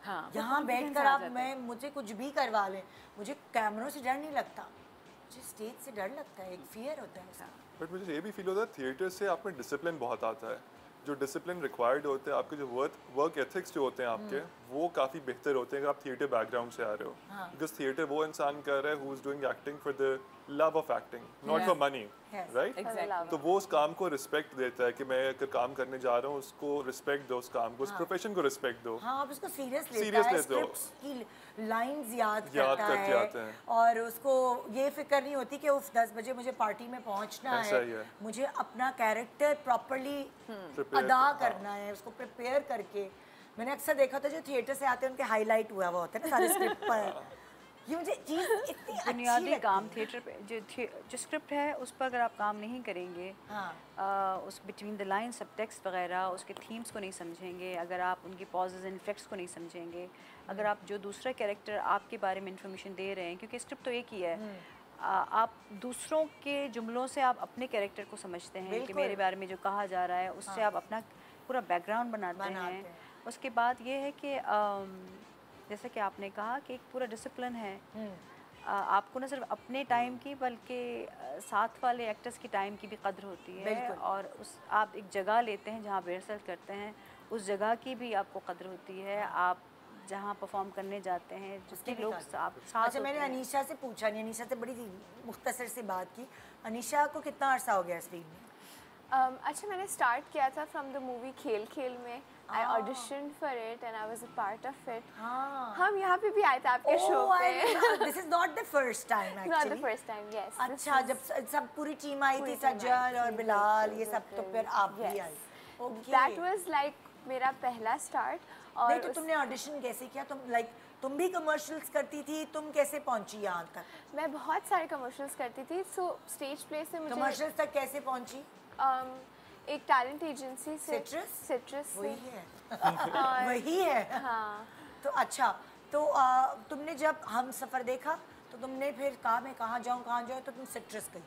हाँ, यहाँ बैठकर आप मुझे कुछ भी करवा लें, मुझे कैमरों से डर नहीं लगता, मुझे स्टेज से डर लगता है, एक फियर होता है उसका। बट मुझे ये भी फील होता है थिएटर से आप में डिसिप्लिन बहुत आता है। जो डिसिप्लिन रिक्वायर्ड होते हैं, आपके जो वर्क एथिक्स जो होते हैं आपके, वो काफ़ी बेहतर होते हैं अगर आप थिएटर बैकग्राउंड से आ रहे हो। बिकॉज थिएटर वो इंसान कर रहा है who is doing acting for the love of acting, not for money, right? तो वो उस काम को रिस्पेक्ट देता है कि मैं अगर काम करने जा रहा हूँ, उसको रिस्पेक्ट दो, उस काम को, उस प्रोफेशन को रिस्पेक्ट दो। हाँ, आप उसको सीरियस लेते हो, स्क्रिप्ट्स की लाइंस याद करता है, और उसको ये फिक्र नहीं होती कि उफ 10 बजे मुझे पार्टी में पहुंचना है, मुझे अपना कैरेक्टर प्रॉपर्ली अदा करना है, उसको प्रिपेयर करके। मैंने अक्सर देखा था जो थिएटर से आते हैं उनके हाईलाइट हुआ होता है ना सारे स्क्रिप्ट पर। ये मुझे चीज़ इतनी बुनियादी काम थिएटर पे जो स्क्रिप्ट है उस पर अगर आप काम नहीं करेंगे, उस बिटवीन द लाइन सब टेक्स्ट वगैरह, उसके थीम्स को नहीं समझेंगे, अगर आप उनकी पॉजेज एंड इफेक्ट्स को नहीं समझेंगे, अगर आप जो दूसरा कैरेक्टर आपके बारे में इंफॉर्मेशन दे रहे हैं, क्योंकि स्क्रिप्ट तो एक ही है, आप दूसरों के जुमलों से आप अपने कैरेक्टर को समझते हैं कि मेरे बारे में जो कहा जा रहा है उससे आप अपना पूरा बैकग्राउंड बनाते हैं। उसके बाद ये है कि जैसे कि आपने कहा कि एक पूरा डिसिप्लिन है, आपको न सिर्फ अपने टाइम की बल्कि साथ वाले एक्टर्स की टाइम की भी कद्र होती है, और उस आप एक जगह लेते हैं जहाँ रिहर्सल करते हैं, उस जगह की भी आपको कद्र होती है। आप जहाँ परफॉर्म करने जाते हैं जिसके लोग साथ। अच्छा, मैंने अनीशा से पूछा नहीं, अनीशा से बड़ी मुख्तसर से बात की। अनीशा को कितना अरसा हो गया इस फील्ड में? अच्छा, मैंने स्टार्ट किया था फ्रॉम द मूवी खेल खेल में। I auditioned for it and I was a part of it. हम यहाँ पे भी आए थे आपके शो पे। This is not the first time actually. Not the first time, yes. अच्छा, जब सब पूरी टीम आई थी, सज्जल और बिलाल ये सब, तो फिर आप भी आई। That was like मेरा पहला स्टार्ट। और नहीं, तो तुमने ऑडिशन कैसे किया? तुम भी कमर्शियल्स करती थी, तुम कैसे पहुंची यहाँ तक? मैं बहुत सारे कमर्शियल्स करती थी, सो स्टेज प्ले से मुझे कमर्शियल्स तक कैसे पहुंची? एक टैलेंट एजेंसी से। सिट्रस वही है। वही है। हाँ। तो अच्छा, तो तुमने जब हम सफ़र देखा तो तुमने फिर कहा मैं कहाँ जाऊँ, तो तुम सिट्रस गई?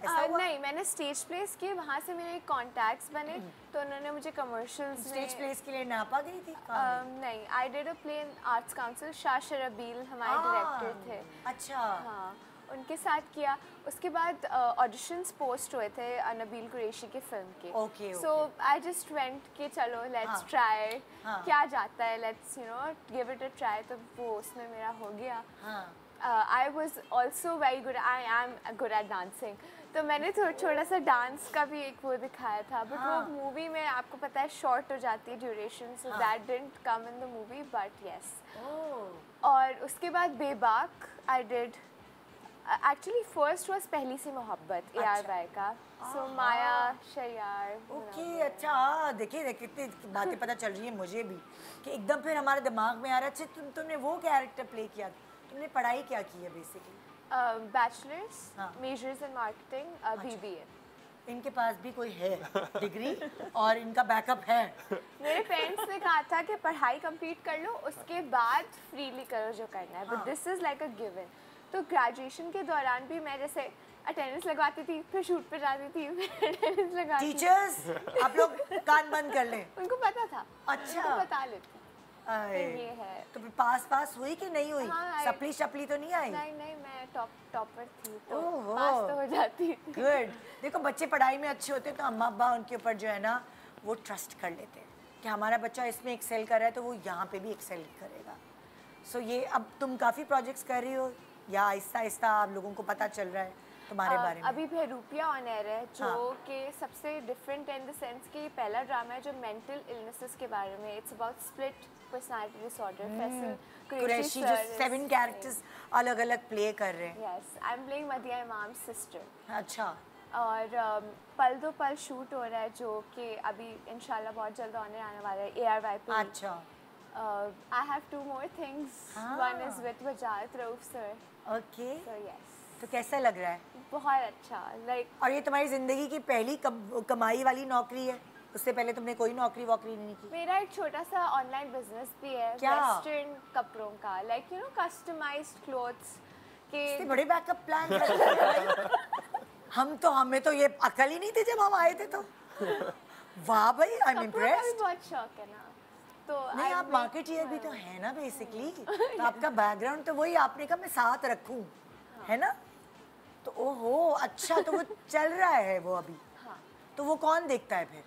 नहीं, मैंने स्टेज प्लेस किए, वहाँ से मेरे कॉन्टैक्ट्स बने, तो उन्होंने मुझे कमर्शियल्स में। स्टेज प्लेस के लिए नापा गई थी? नहीं, I did a play in Arts Council, Shah Sharbeel हमारे डायरेक्टर थे। अच्छा। हाँ, उनके साथ किया। उसके बाद ऑडिशंस पोस्ट हुए थे नबील कुरैशी के फिल्म के। सो आई जस्ट वेंट कि चलो लेट्स ट्राई, क्या जाता है, let's give it a try. तो वो उसमें मेरा हो गया। I was also very good, I am good at dancing, तो मैंने थोड़ा सा डांस का भी एक वो दिखाया था, बट वो मूवी में आपको पता है शॉर्ट हो जाती है duration, so that didn't come in the movie, but yes. और उसके बाद बेबाक I did actually first was पहली सी मोहब्बत ARY का, सो माया शरियार। ओके अच्छा, देखिए कितनी बातें पता चल रही है मुझे भी कि एकदम फिर हमारे दिमाग में आ रहा है। अच्छा तुमने वो कैरेक्टर प्ले किया, तुमने पढ़ाई क्या की है basically? Bachelors measures in marketing BBA। इनके पास भी कोई है डिग्री और इनका बैकअप है। मेरे पेरेंट्स ने कहा था कि पढ़ाई कंप्लीट कर लो, उसके बाद फ्रीली करो जो करना है, but this is like a given. तो ग्रेजुएशन के दौरान भी मैं जैसे अटेंडेंस लगवाती थी, फिर शूट पे जाती थी, फिर अटेंडेंस लगाती। टीचर्स आप लोग कान बंद कर लें। उनको पता था। अच्छा। उनको बता लेती। ये है। तो फिर पास हुई कि नहीं हुई? हाँ, सपली तो नहीं आई? नहीं मैं टॉपर थी, तो पास तो हो जाती। गुड। देखो बच्चे पढ़ाई में अच्छे होते हैं तो अम्मा अब्बा उनके ऊपर जो है ना वो ट्रस्ट कर लेते हैं कि हमारा बच्चा इसमें एक्सेल कर रहा है तो वो यहाँ पे भी एक्सेल करेगा। सो ये अब तुम काफ़ी प्रोजेक्ट्स कर रही हो या आहिस्ता आहिस्ता आप लोगों को पता चल रहा है तुम्हारे बारे में? अभी बहरूपिया ऑन एयर है जो कि सबसे डिफरेंट इन द सेंस कि पहला ड्रामा है जो मेंटल इलनेसेस के बारे में। It's about split personality disorder. Qureshi जो 7 कैरेक्टर्स अलग अलग प्ले कर रहे हैं। यस, आई एम प्लेइंग मदिया इमाम सिस्टर। अच्छा। और पल दो पल शूट हो रहा है जो कि अभी इंशाल्लाह बहुत जल्द आने वाला है ARY पे। अच्छा। I have 2 more things. One is with Wazarat Rauf sir. Okay. So yes. तो कैसा लग रहा है? बहुत अच्छा, लाइक। और ये तुम्हारी जिंदगी की पहली कमाई वाली नौकरी है? उससे पहले तुमने कोई नौकरी वोकरी नहीं की? मेरा एक छोटा सा ऑनलाइन बिजनेस भी है वेस्टर्न कपड़ों का, like you know customised clothes के। इससे बड़े बैकअप प्लान हमें तो ये अकल ही नहीं थी जब हम आए थे तो। वाह भाई, आई एम इम्प्रेस्ड। बहुत शौक है ना, तो नहीं आप मार्केटियर भी तो है ना बेसिकली, तो आपका बैकग्राउंड तो वही, आपने कहा मैं साथ रखूं, है ना? तो ओहो अच्छा, तो वो चल रहा है वो अभी। तो वो कौन देखता है फिर?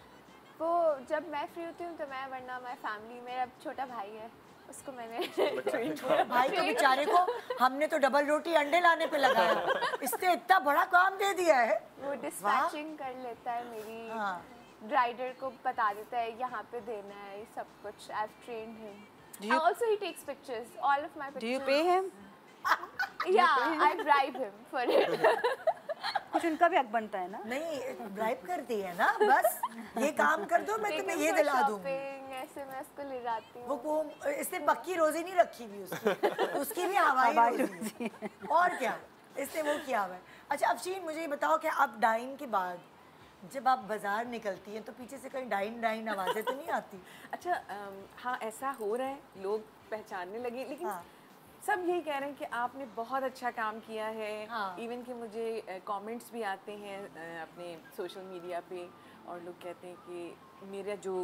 वो जब मैं फ्री होती हूँ तो मैं, वरना माय फैमिली, मेरा छोटा भाई है उसको मैंने ट्रेन किया। भाई तो बेचारे को हमने तो डबल रोटी अंडे लाने पे लगाया, इसने इतना बड़ा काम दे दिया है। वो डिस्पैचिंग कर लेता है मेरी राइडर को, बता देता है यहाँ पे देना है, ये सब कुछ। I have trained him. Also he takes pictures, all of my pictures. Do you pay him? Yeah, I bribe him for it. कुछ उनका भी हक बनता है ना? नहीं ब्राइब करती है ना, बस ये काम कर दो मैं तुम्हें ये दिला दूंगी। ऐसे मैं उसको ले जाती हूँ। वो इसने पक्की रोजी नहीं रखी हुई उसकी भी हवाई रोजी है। और क्या इसने वो किया हुआ है। अच्छा अफशीन मुझे ये बताओ कि आप डाइन के बाद जब आप बाजार निकलती हैं तो पीछे से कहीं डाइन डाइन आवाज़ें तो नहीं आती? अच्छा हाँ ऐसा हो रहा है, लोग पहचानने लगे, लेकिन सब यही कह रहे हैं कि आपने बहुत अच्छा काम किया है। इवन कि मुझे कमेंट्स भी आते हैं अपने सोशल मीडिया पे, और लोग कहते हैं कि मेरा जो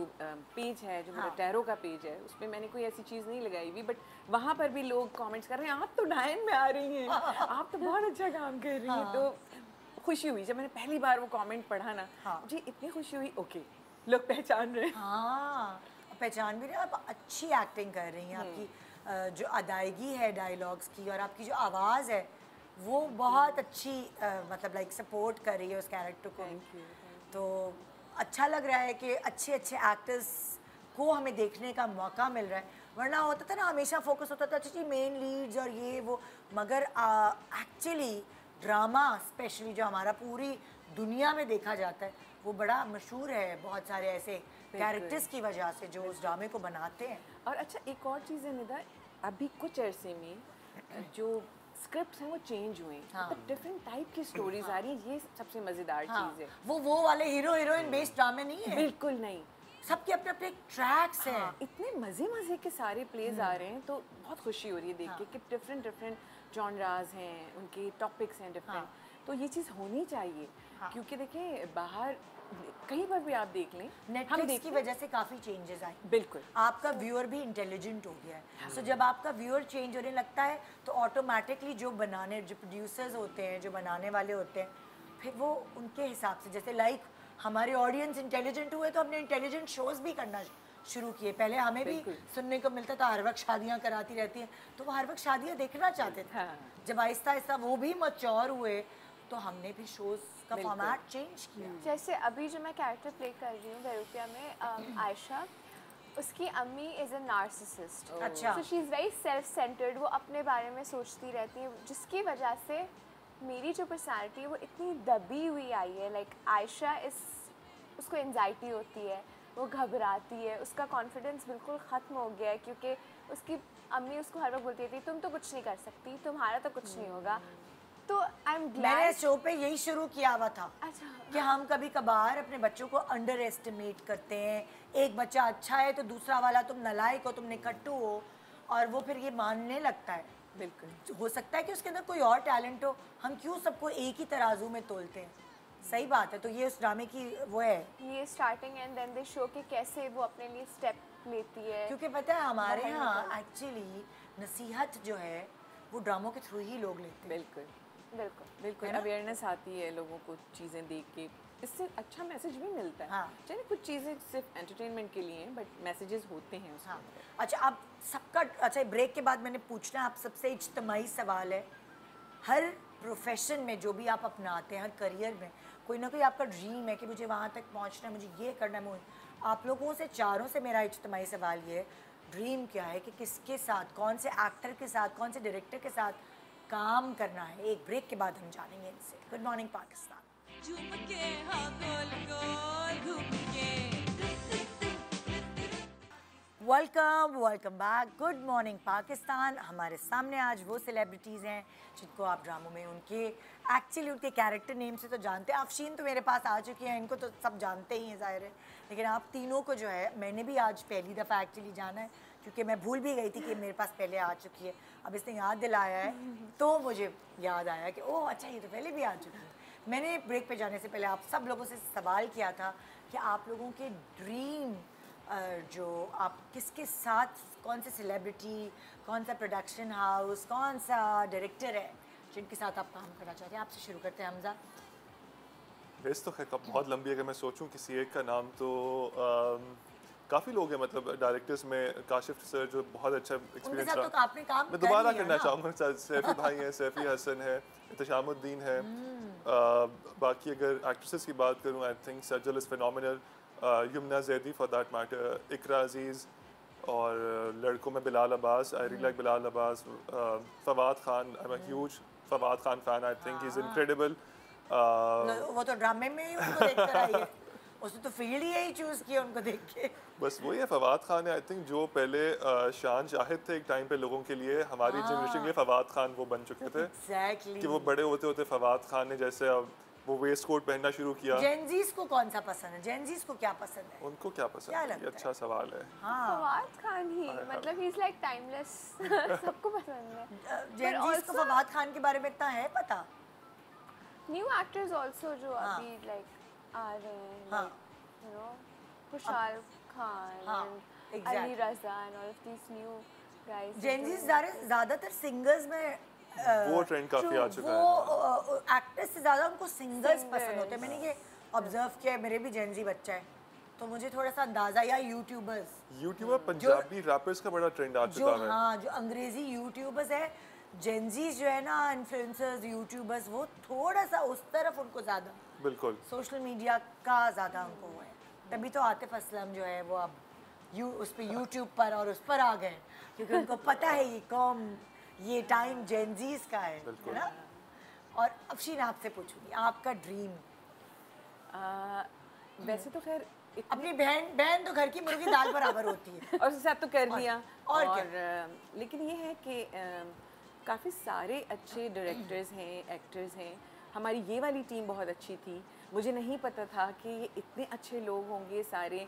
पेज है, जो मेरा टैरो का पेज है, उस पर मैंने कोई ऐसी चीज़ नहीं लगाई हुई, बट वहाँ पर भी लोग कमेंट्स कर रहे हैं आप तो डायन में आ रही हैं, आप तो बहुत अच्छा काम कर रही हैं। तो खुशी हुई जब मैंने पहली बार वो कमेंट पढ़ा ना, मुझे इतनी खुशी हुई। ओके लोग पहचान रहे हैं। हाँ पहचान भी रहे, आप अच्छी एक्टिंग कर रही हैं। आपकी जो अदायगी है डायलॉग्स की और आपकी जो आवाज़ है वो बहुत अच्छी मतलब लाइक सपोर्ट कर रही है उस कैरेक्टर को। तो अच्छा लग रहा है कि अच्छे अच्छे एक्टर्स को हमें देखने का मौका मिल रहा है। वरना होता था ना हमेशा फोकस होता था अच्छा मेन लीड्स और ये वो, मगर एक्चुअली ड्रामा स्पेशली जो हमारा पूरी दुनिया में देखा जाता है वो बड़ा मशहूर है बहुत सारे ऐसे कैरेक्टर्स की वजह से जो उस ड्रामे को बनाते हैं। और अच्छा एक और चीज़ है निदा, अभी कुछ अरसे में जो स्क्रिप्ट्स हैं वो चेंज हुए हैं, मतलब डिफरेंट टाइप की स्टोरीज आ रही हैं, ये सबसे मज़ेदार चीज़ है। वो वाले हीरो हीरोइन बेस्ड ड्रामे नहीं है, बिल्कुल नहीं, सबके अपने अपने ट्रैक्स हैं। इतने मज़े के सारे प्लेज आ रहे हैं, तो बहुत खुशी हो रही है देख के कि डिफरेंट डिफरेंट जॉनराज हैं, उनके टॉपिक्स हैं डिफरेंट। तो ये चीज़ होनी चाहिए, क्योंकि देखिए बाहर कहीं पर भी आप देख लें, नेटफ्लिक्स की वजह से काफ़ी चेंजेस आए। बिल्कुल, आपका व्यूअर भी इंटेलिजेंट हो गया है। सो जब आपका व्यूअर चेंज होने लगता है तो ऑटोमेटिकली जो प्रोड्यूसर्स होते हैं, जो बनाने वाले होते हैं, फिर वो उनके हिसाब से, जैसे लाइक हमारे ऑडियंस इंटेलिजेंट हुए तो हमने इंटेलिजेंट शोज़ भी करना शुरू किए। पहले हमें भी सुनने को मिलता था हर वक्त शादियाँ कराती रहती हैं, तो वो हर वक्त शादियाँ देखना चाहते थे। जब आहिस्ता आहिस्ता वो भी मैच्योर हुए तो हमने भी शोज़ का फॉर्मेट चेंज किया। जैसे अभी जो मैं कैरेक्टर प्ले कर रही हूँ बहरूपिया में, आयशा, उसकी अम्मी इज़ अ नार्सिसिस्ट। अच्छा। So she is very self centred, वो अपने बारे में सोचती रहती है, जिसकी वजह से मेरी जो पर्सनालिटी है वो इतनी दबी हुई आई है, लाइक आयशा उसको एंजाइटी होती है, वो घबराती है, उसका कॉन्फिडेंस बिल्कुल ख़त्म हो गया है क्योंकि उसकी अम्मी उसको हर वक्त बोलती थी तुम तो कुछ नहीं कर सकती, तुम्हारा तो कुछ नहीं होगा। तो आई एम ग्लैड मैंने शो पे यही शुरू किया हुआ था। अच्छा। कि हम कभी कभार अपने बच्चों को अंडर एस्टिमेट करते हैं। एक बच्चा अच्छा है तो दूसरा वाला तुम नालायक हो, तुम निकट्टू हो, और वो फिर ये मानने लगता है। बिल्कुल हो सकता है कि उसके अंदर कोई और टैलेंट हो, हम क्यों सबको एक ही तराजू में तोलते हैं। सही बात है। तो ये उस ड्रामे की वो है, ये starting and then they show के कैसे वो अपने लिए स्टेप लेती है। क्योंकि पता है हमारे यहाँ एक्चुअली नसीहत जो है वो ड्रामों के थ्रू ही लोग लेते हैं। बिल्कुल बिल्कुल बिल्कुल अवेयरनेस आती है लोगों को चीज़ें देख के, इससे अच्छा मैसेज भी मिलता है। हाँ। चाहे कुछ चीज़ें सिर्फ एंटरटेनमेंट के लिए हैं बट मैसेजेस होते हैं उसमें। हाँ। अच्छा, अब सबका अच्छा ब्रेक के बाद मैंने पूछना आप सबसे इज्तमाही सवाल है। हर प्रोफेशन में जो भी आप अपनाते हैं, हर करियर में कोई ना कोई आपका ड्रीम है कि मुझे वहाँ तक पहुँचना है, मुझे ये करना है। आप लोगों से चारों से मेरा इज्तमाही सवाल ये है, ड्रीम क्या है कि किसके साथ, कौन से एक्टर के साथ, कौन से डायरेक्टर के साथ काम करना है। एक ब्रेक के बाद हम जानेंगे इनसे। Good morning Pakistan. Welcome back. Good morning Pakistan. हमारे सामने आज वो सेलिब्रिटीज़ हैं जिनको आप ड्रामों में एक्चुअली उनके कैरेक्टर नेम से तो जानते हैं। अफशीन तो मेरे पास आ चुकी हैं, इनको तो सब जानते ही हैं ज़ाहिर है, लेकिन आप तीनों को जो है मैंने भी आज पहली दफ़ा एक्चुअली जाना है क्योंकि मैं भूल भी गई थी कि मेरे पास पहले आ चुकी है। अब इसने याद दिलाया है तो मुझे याद आया कि ओह अच्छा ये तो पहले भी आ चुकी है। मैंने ब्रेक पे जाने से पहले आप सब लोगों से सवाल किया था कि आप लोगों के ड्रीम जो आप किसके साथ, कौन से सेलिब्रिटी, कौन सा प्रोडक्शन हाउस, कौन सा डायरेक्टर है जिनके साथ आप काम करना चाहते हैं। आपसे शुरू करते हैं हमजा। लिस्ट तो खैर बहुत लंबी है, अगर मैं सोचूं किसी एक का नाम तो काफ़ी लोग हैं। मतलब डायरेक्टर्स में काशिफ सर जो बहुत अच्छा एक्सपीरियंस रहा, तो आपने काम मैं दोबारा करना चाहूँगा। सैफी भाई हैं, सैफी हसन है, इत्तिशामुद्दीन है। बाकी अगर एक्ट्रेसेस की बात करूँ, I think Sajal is phenomenal, Yumna Zaidi for that matter, Iqra Aziz, और लड़कों में Bilal Abbas, I really like Bilal Abbas, Fawad Khan, I am a huge Fawad Khan fan, I think he is incredible. वो तो ड्रामे में ही उनको देखकर आई है, उसने तो फील्ड ही यही चूज़ किया उनको देख के। बस वही है, फवाद खान है आई थिंक जो पहले शान शाहिद थे एक टाइम पे लोगों के लिए, हमारी जनरेशन के फवाद खान वो बन चुके थे। Exactly. कि वो बड़े होते होते फवाद खान ने जैसे अब वो वेस्ट कोट पहनना शुरू किया। जेनजीज को कौन सा पसंद है? जेनजीज को क्या पसंद है? उनको क्या पसंद है? ये अच्छा सवाल है। हाँ। फवाद खान ही, मतलब ही इज लाइक टाइमलेस, सबको पसंद है। जेनजीज को फवाद खान के बारे में इतना है पता? न्यू एक्टर्स आल्सो जो अभी लाइक आ रहे हैं, like you know Khushal Khan and Ali Raza and all of these new guys. Gen Zs ज़्यादातर सिंगर्स में वो ट्रेंड काफी आ चुका है। वो एक्टर्स से ज़्यादा उनको सिंगर्स पसंद होते हैं। मैंने ये ऑब्जर्व किया है, मेरे भी जेनजी बच्चा है तो मुझे थोड़ा सा अंदाज़ा, या यूट्यूबर पंजाबी रैपर्स का बड़ा ट्रेंड आ चुका है। हाँ, जो अंग्रेजी यूट्यूबर्स है, जेनजीज जो है ना, इन्फ्लुएंसर्स, यूट्यूबर्स, वो थोड़ा सा उस तरफ उनको ज़्यादा, बिल्कुल सोशल मीडिया का ज़्यादा उनको वो है। तभी तो आतिफ असलम जो है वो अब उस पर यूट्यूब पर और उस पर आ गए क्योंकि उनको पता है ये कौम, ये टाइम जेनजीज का है ना। और अफशीन आपसे पूछूंगी, आपका ड्रीम? वैसे तो खैर अपनी बहन तो घर की मुर्गी दाल बराबर होती है और उसके साथ तो कर लिया और लेकिन ये है कि काफ़ी सारे अच्छे डायरेक्टर्स हैं, एक्टर्स हैं। हमारी ये वाली टीम बहुत अच्छी थी, मुझे नहीं पता था कि ये इतने अच्छे लोग होंगे सारे।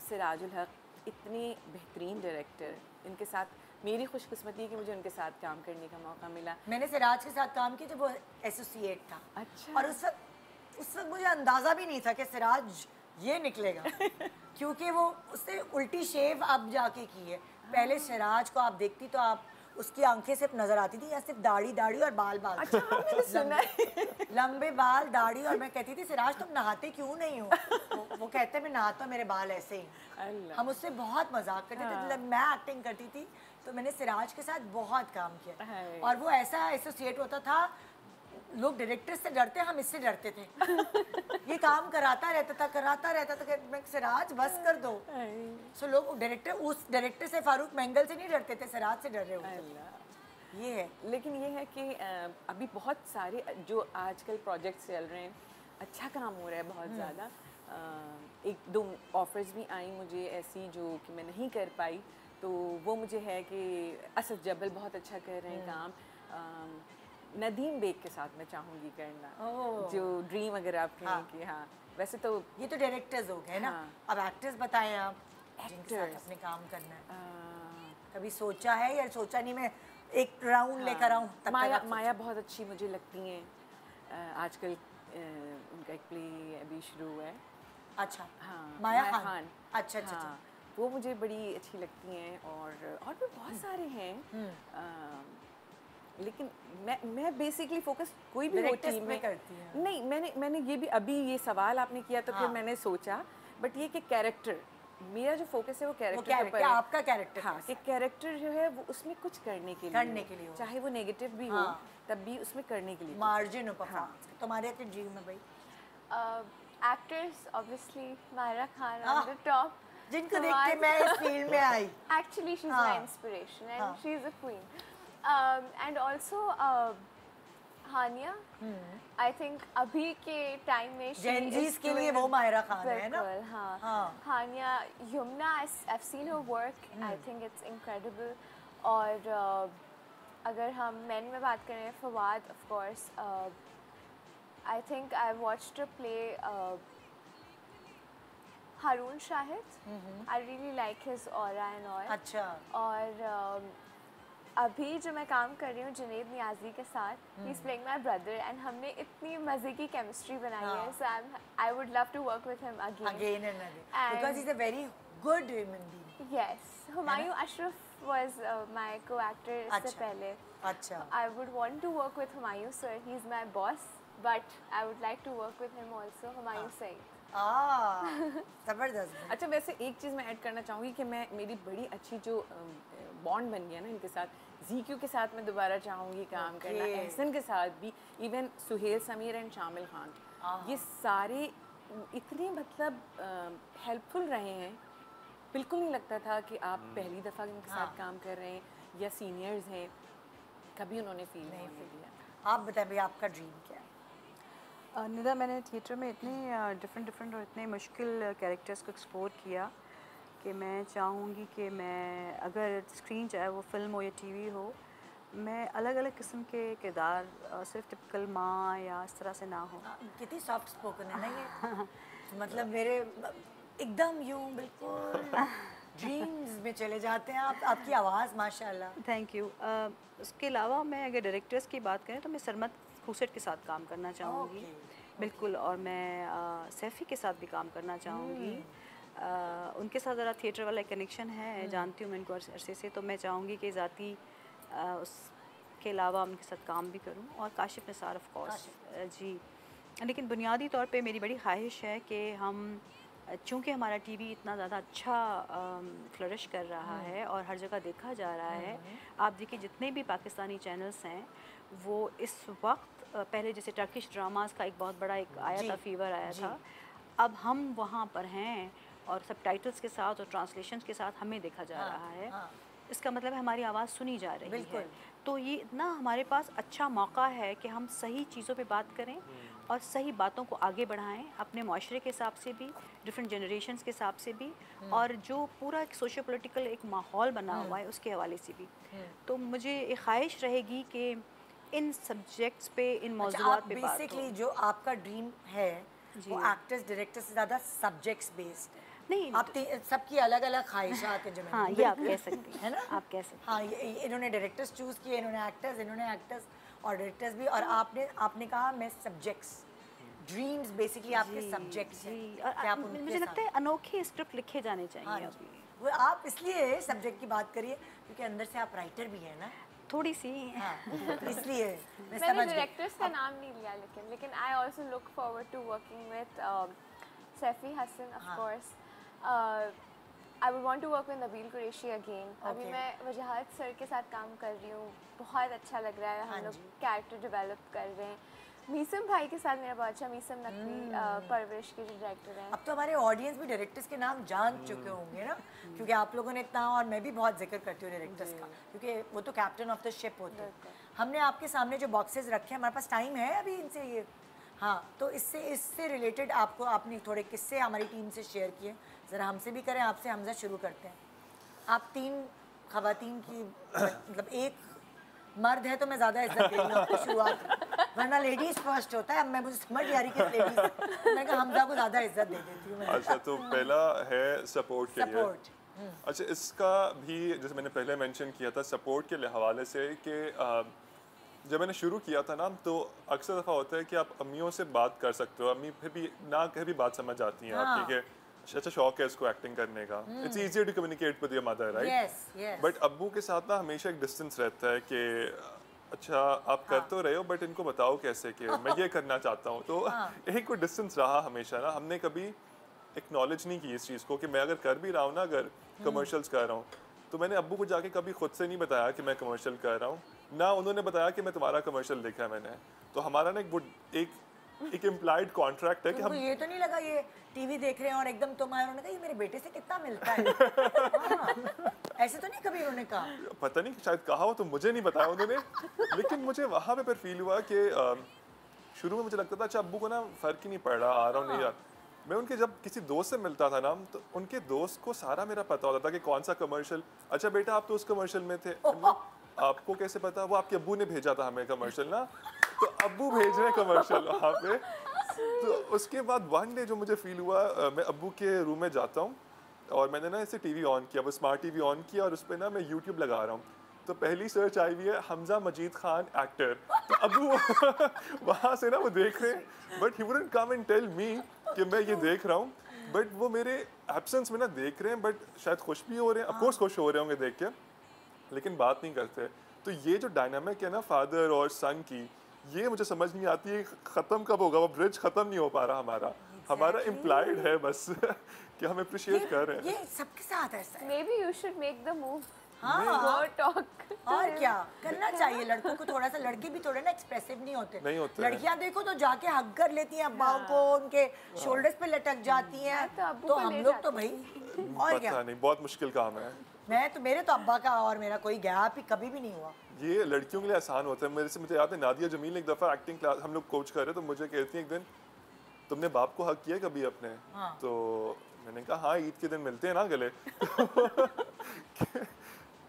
सिराजुल हक इतने बेहतरीन डायरेक्टर, इनके साथ मेरी खुशकिस्मती है कि मुझे उनके साथ काम करने का मौका मिला। मैंने सिराज के साथ काम किया जब वो एसोसिएट था। अच्छा। और उस वक्त मुझे अंदाज़ा भी नहीं था कि सिराज ये निकलेगा क्योंकि वो उससे उल्टी शेव अब जाके की है। पहले सिराज को आप देखती तो आप उसकी आंखें सिर्फ नजर आती थी या सिर्फ दाढ़ी और बाल। अच्छा, मैंने सुना है। लंबे बाल, दाढ़ी, और मैं कहती थी सिराज तुम नहाते क्यों नहीं हो? वो कहते मैं नहाता, मेरे बाल ऐसे ही। हम उससे बहुत मजाक करते थे। जब मैं एक्टिंग करती थी तो मैंने सिराज के साथ बहुत काम किया और वो ऐसा एसोसिएट होता था, लोग डायरेक्टर से डरते, हम इससे डरते थे। ये काम कराता रहता था कि मैं सिराज बस कर दो। सो लोग उस डायरेक्टर से, फारूक मैंगल से नहीं डरते थे, सिराज से डर रहे होते। ये है। लेकिन ये है कि अभी बहुत सारे जो आजकल प्रोजेक्ट्स चल रहे हैं, अच्छा काम हो रहा है बहुत ज़्यादा। एक दो ऑफर्स भी आई मुझे ऐसी जो कि मैं नहीं कर पाई, तो वो मुझे है कि असद जबल बहुत अच्छा कर रहे हैं काम। नदीम बेग के साथ मैं चाहूँगी करना, जो ड्रीम अगर आप कहें कि हाँ, वैसे तो ये तो डायरेक्टर्स हो गए ना। अब एक्टर्स बताएं आप, जिनके साथ अपने काम करना है। कभी सोचा है या सोचा नहीं मैं एक राउंड लेकर आऊँ? माया बहुत अच्छी मुझे लगती हैं आजकल। उनका एक प्ले अभी शुरू हुआ है। अच्छा, हाँ, माया खान। अच्छा। हाँ, वो मुझे बड़ी अच्छी लगती हैं, और भी बहुत सारे हैं। लेकिन मैं बेसिकली फोकस कोई भी हो टीम में करती है। नहीं, मैंने ये भी अभी ये सवाल आपने किया तो फिर मैंने सोचा, बट ये कि कैरेक्टर, मेरा जो फोकस है वो कैरेक्टर पर है। आपका कैरेक्टर? हाँ, कि कैरेक्टर जो है वो उसमें कुछ करने के लिए हो, चाहे वो नेगेटिव भी हो तब भी उसमें करने के लिए मार्जिन हो परफॉर्मेंस। तुम्हारे क्या ड्रीम है भाई? Actors obviously Mahira Khan on the top, जिनको देख के मैं इस फील्ड में आई। Actually she is my inspiration and she is a queen. And also Hania, I think अभी के टाइम में जेनजीज के लिए वो मायरा खान है ना। हाँ, हानिया, Yamuna, I've seen her work, I think it's incredible। और अगर हम मेन में बात करें, Fawad of course, I think I watched a play Haroon Shahid, I really like his aura and all। अच्छा। और अभी जो मैं काम कर रही हूँ जुनैद नियाजी के साथ, he is playing my brother, and हमने इतनी मजे की केमिस्ट्री बनाई है, so I would love to work with him again and because he is a very good human being. Yes, Humayun Ashraf was my co-actor इससे पहले। अच्छा। I would want to work with Humayun sir, he is my boss, but I would like to work with him also, Humayun sir. जबरदस्त। अच्छा, वैसे एक चीज़ मैं add करना चाहूँगी कि मेरी बड़ी अच्छी जो बॉन्ड बन गया ना इनके साथ, ZQ के साथ मैं दोबारा चाहूँगी काम करना, एहसन के साथ भी, इवन सुहेल समीर एंड शामिल खान, ये सारे इतने मतलब हेल्पफुल रहे हैं। बिल्कुल नहीं लगता था कि आप पहली दफ़ा इनके साथ काम कर रहे हैं या सीनियर्स हैं, कभी उन्होंने फील नहीं किया। आप बताएं भाई, आपका ड्रीम क्या है? निदा, मैंने थिएटर में इतने डिफरेंट और इतने मुश्किल कैरेक्टर्स को एक्सप्लोर किया कि मैं चाहूँगी कि मैं, अगर स्क्रीन चाहे वो फिल्म हो या टीवी हो, मैं अलग अलग किस्म के किरदार, सिर्फ टिपिकल माँ या इस तरह से ना हो। कितनी सॉफ्ट स्पोकन है ना ये। मतलब मेरे एकदम यूं बिल्कुल ड्रीम्स में चले जाते हैं आप। आपकी आवाज़ माशाल्लाह। Thank you. उसके अलावा मैं अगर डायरेक्टर्स की बात करें तो मैं सरमत खूसट के साथ काम करना चाहूँगी। बिल्कुल। और मैं सैफ़ी के साथ भी काम करना चाहूँगी। उनके साथ ज़रा थिएटर वाला कनेक्शन है, जानती हूँ मैं उनको अरसे से, तो मैं चाहूँगी कि ज़ाती उसके अलावा उनके साथ काम भी करूँ। और काशिफ निसार ऑफ कोर्स जी। लेकिन बुनियादी तौर पे मेरी बड़ी ख्वाहिश है कि हम, चूँकि हमारा टीवी इतना ज़्यादा अच्छा फ्लरिश कर रहा है और हर जगह देखा जा रहा है, आप देखिए जितने भी पाकिस्तानी चैनल्स हैं वो इस वक्त, पहले जैसे टर्किश ड्रामास का एक बहुत बड़ा एक आया था, फीवर आया था, अब हम वहाँ पर हैं और सबटाइटल्स के साथ और ट्रांसलेशंस के साथ हमें देखा जा रहा है। इसका मतलब है हमारी आवाज़ सुनी जा रही है। तो ये इतना हमारे पास अच्छा मौका है कि हम सही चीज़ों पे बात करें और सही बातों को आगे बढ़ाएं, अपने माशरे के हिसाब से भी, डिफरेंट जनरेशन्स के हिसाब से भी, और जो पूरा एक सोशो पोलिटिकल एक माहौल बना हुआ है उसके हवाले से भी। तो मुझे एक ख्वाहिश रहेगी कि इन सब्जेक्ट्स पे, इन मौज़ूआत पे बात हो। बेसिकली जो आपका ड्रीम है वो एक्टर्स डायरेक्टर्स से ज़्यादा सब्जेक्ट्स बेस्ड नहीं, आप सबकी अलग अलग ख्वाहिशात हैं जो हाँ, ये आप कह सकते हैं, है ना, आप कह सकते हैं। हाँ, इन्होंने डायरेक्टर्स चूज़ किए, इन्होंने एक्टर्स और डायरेक्टर्स भी, और आपने कहा मैं सब्जेक्ट्स, ड्रीम्स बेसिकली आपके सब्जेक्ट्स हैं। और मुझे लगता है अनोखे स्क्रिप्ट लिखे जाने चाहिए अभी। वो आप इसलिए सब्जेक्ट की बात करिए क्योंकि अंदर से आप राइटर भी है ना, थोड़ी सी। हाँ, इसलिए मैंने डायरेक्टर्स का नाम नहीं लिया, लेकिन I also look forward to working with Saifee Hassan of course. I would want to work with Nabeel Qureshi again. अभी मैं वजाहत सर के साथ काम कर रही हूँ, बहुत अच्छा लग रहा है, हम लोग कैरेक्टर डेवलप कर रहे हैं। मीसम भाई के साथ मेरा बहुत अच्छा, मीसम नकवी परवरिश के जो डायरेक्टर हैं। अब तो हमारे ऑडियंस भी डायरेक्टर्स के नाम जान चुके होंगे ना, क्योंकि आप लोगों ने इतना, और मैं भी बहुत जिक्र करती हूँ डायरेक्टर्स का, क्योंकि वो तो कैप्टन ऑफ द शिप होते हैं। हमने आपके सामने जो बॉक्सेस रखे हैं, हमारे पास टाइम है अभी इनसे ये, हाँ, तो इससे रिलेटेड आपने थोड़े किस्से हमारी टीम से शेयर किए, ज़रा हमसे भी करें। आपसे हमजा शुरू करते हैं। आप 3 खवातीन की, मतलब एक मर्द है तो मैं ज़्यादा इज्जत दे रही हूँ आपको शुरुआत, वरना लेडीज फर्स्ट होता है। अब मैं, मुझे समझ नहीं आ रही कि लेडीज, मैं कहा हमजा को ज़्यादा इज्जत दे देती हूँ। अच्छा, तो पहला है सपोर्ट के लिए। अच्छा, इसका भी जैसे मैंने पहले मेंशन किया था सपोर्ट के हवाले से कि जब मैंने शुरू किया था ना, तो अक्सर दफ़ा होता है कि आप अम्मियों से बात कर सकते हो, अम्मी फिर भी ना कहीं भी बात समझ आती हैं आपकी कि अच्छा शौक है इसको एक्टिंग करने का। It's easier to communicate with your mother, right? But अब्बू के साथ ना हमेशा एक डिस्टेंस रहता है कि अच्छा आप कर तो रहे हो बट इनको बताओ कैसे कि मैं ये करना चाहता हूँ। तो एक कोई डिस्टेंस रहा हमेशा ना, हमने कभी एक्नॉलेज नहीं की इस चीज़ को कि मैं अगर कर भी रहा हूँ ना, अगर कमर्शियल्स कर रहा हूँ, तो मैंने अब्बू को जाके कभी खुद से नहीं बताया कि मैं कमर्शियल कर रहा हूँ, ना उन्होंने बताया कि मैं तुम्हारा कमर्शियल देखा है मैंने। तो हमारा ना एक इम्प्लाइड कॉन्ट्रैक्ट है कि हम, ये तो नहीं लगा ये टीवी देख रहे हैं और एकदम तुम आए, उन्होंने कहा ये मेरे बेटे से कितना मिलता है। हाँ, ऐसे तो नहीं कभी उन्होंने कहा? पता नहीं, शायद कहा हो तो मुझे नहीं बताया उन्होंने। लेकिन मुझे वहाँ पे फिर फील हुआ कि शुरू में मुझे लगता था अच्छा अब्बू को ना फ़र्क ही नहीं पड़ रहा, आ रहा हूँ नहीं यार। मैं उनके जब किसी दोस्त से मिलता था ना, तो उनके दोस्त को सारा मेरा पता होता था कि कौन सा कमर्शियल, अच्छा बेटा आप तो उस कमर्शियल में थे। आपको कैसे पता? वो आपके अब्बू ने भेजा था हमें कमर्शियल ना, तो अब्बू भेज रहे हैं कमर्शियल वहाँ पे। तो उसके बाद वन डे जो मुझे फील हुआ, मैं अब्बू के रूम में जाता हूँ और मैंने ना ऐसे टीवी ऑन किया, वो स्मार्ट टीवी ऑन किया और उस पर ना मैं यूट्यूब लगा रहा हूँ, तो पहली सर्च आई हुई है हमजा मजीद खान एक्टर। तो अब्बू वहाँ से ना वो देख रहे हैं, but he wouldn't come and tell me कि मैं ये देख रहा हूँ, बट वो मेरे एब्सेंस में ना देख रहे हैं, बट शायद खुश भी हो रहे हैं, ऑफकोर्स खुश हो रहे होंगे देख के, लेकिन बात नहीं करते। तो ये जो डायनामिक है ना फादर और सन की, ये मुझे समझ नहीं आती है ख़त्म कब होगा, वो ब्रिज ख़त्म नहीं हो पा रहा हमारा इम्प्लाइड है बस कि हम अप्रिशिएट कर रहे हैं। ये सबके साथ ऐसा है। Maybe you should make the move. हाँ, Go talk. और क्या करना चाहिए लड़कों को थोड़ा सा। लड़के भी थोड़े ना एक्सप्रेसिव नहीं होते, लड़कियां देखो तो जाके हक कर लेती हैं अब्बाओं को, उनके शोल्डर्स पे लटक जाती हैं, तो हम लोग तो भाई और क्या, नहीं, बहुत मुश्किल काम है। मेरे तो अब्बा का और मेरा कोई गैप ही कभी भी नहीं हुआ। ये लड़कियों के लिए आसान होता है। मुझे याद है नादिया जमील एक दफ़ा एक्टिंग क्लास हम लोग कोच कर रहे, तो मुझे कहती है एक दिन, तुमने बाप को हक किया कभी अपने? हाँ। तो मैंने कहा हाँ, ईद के दिन मिलते हैं ना गले।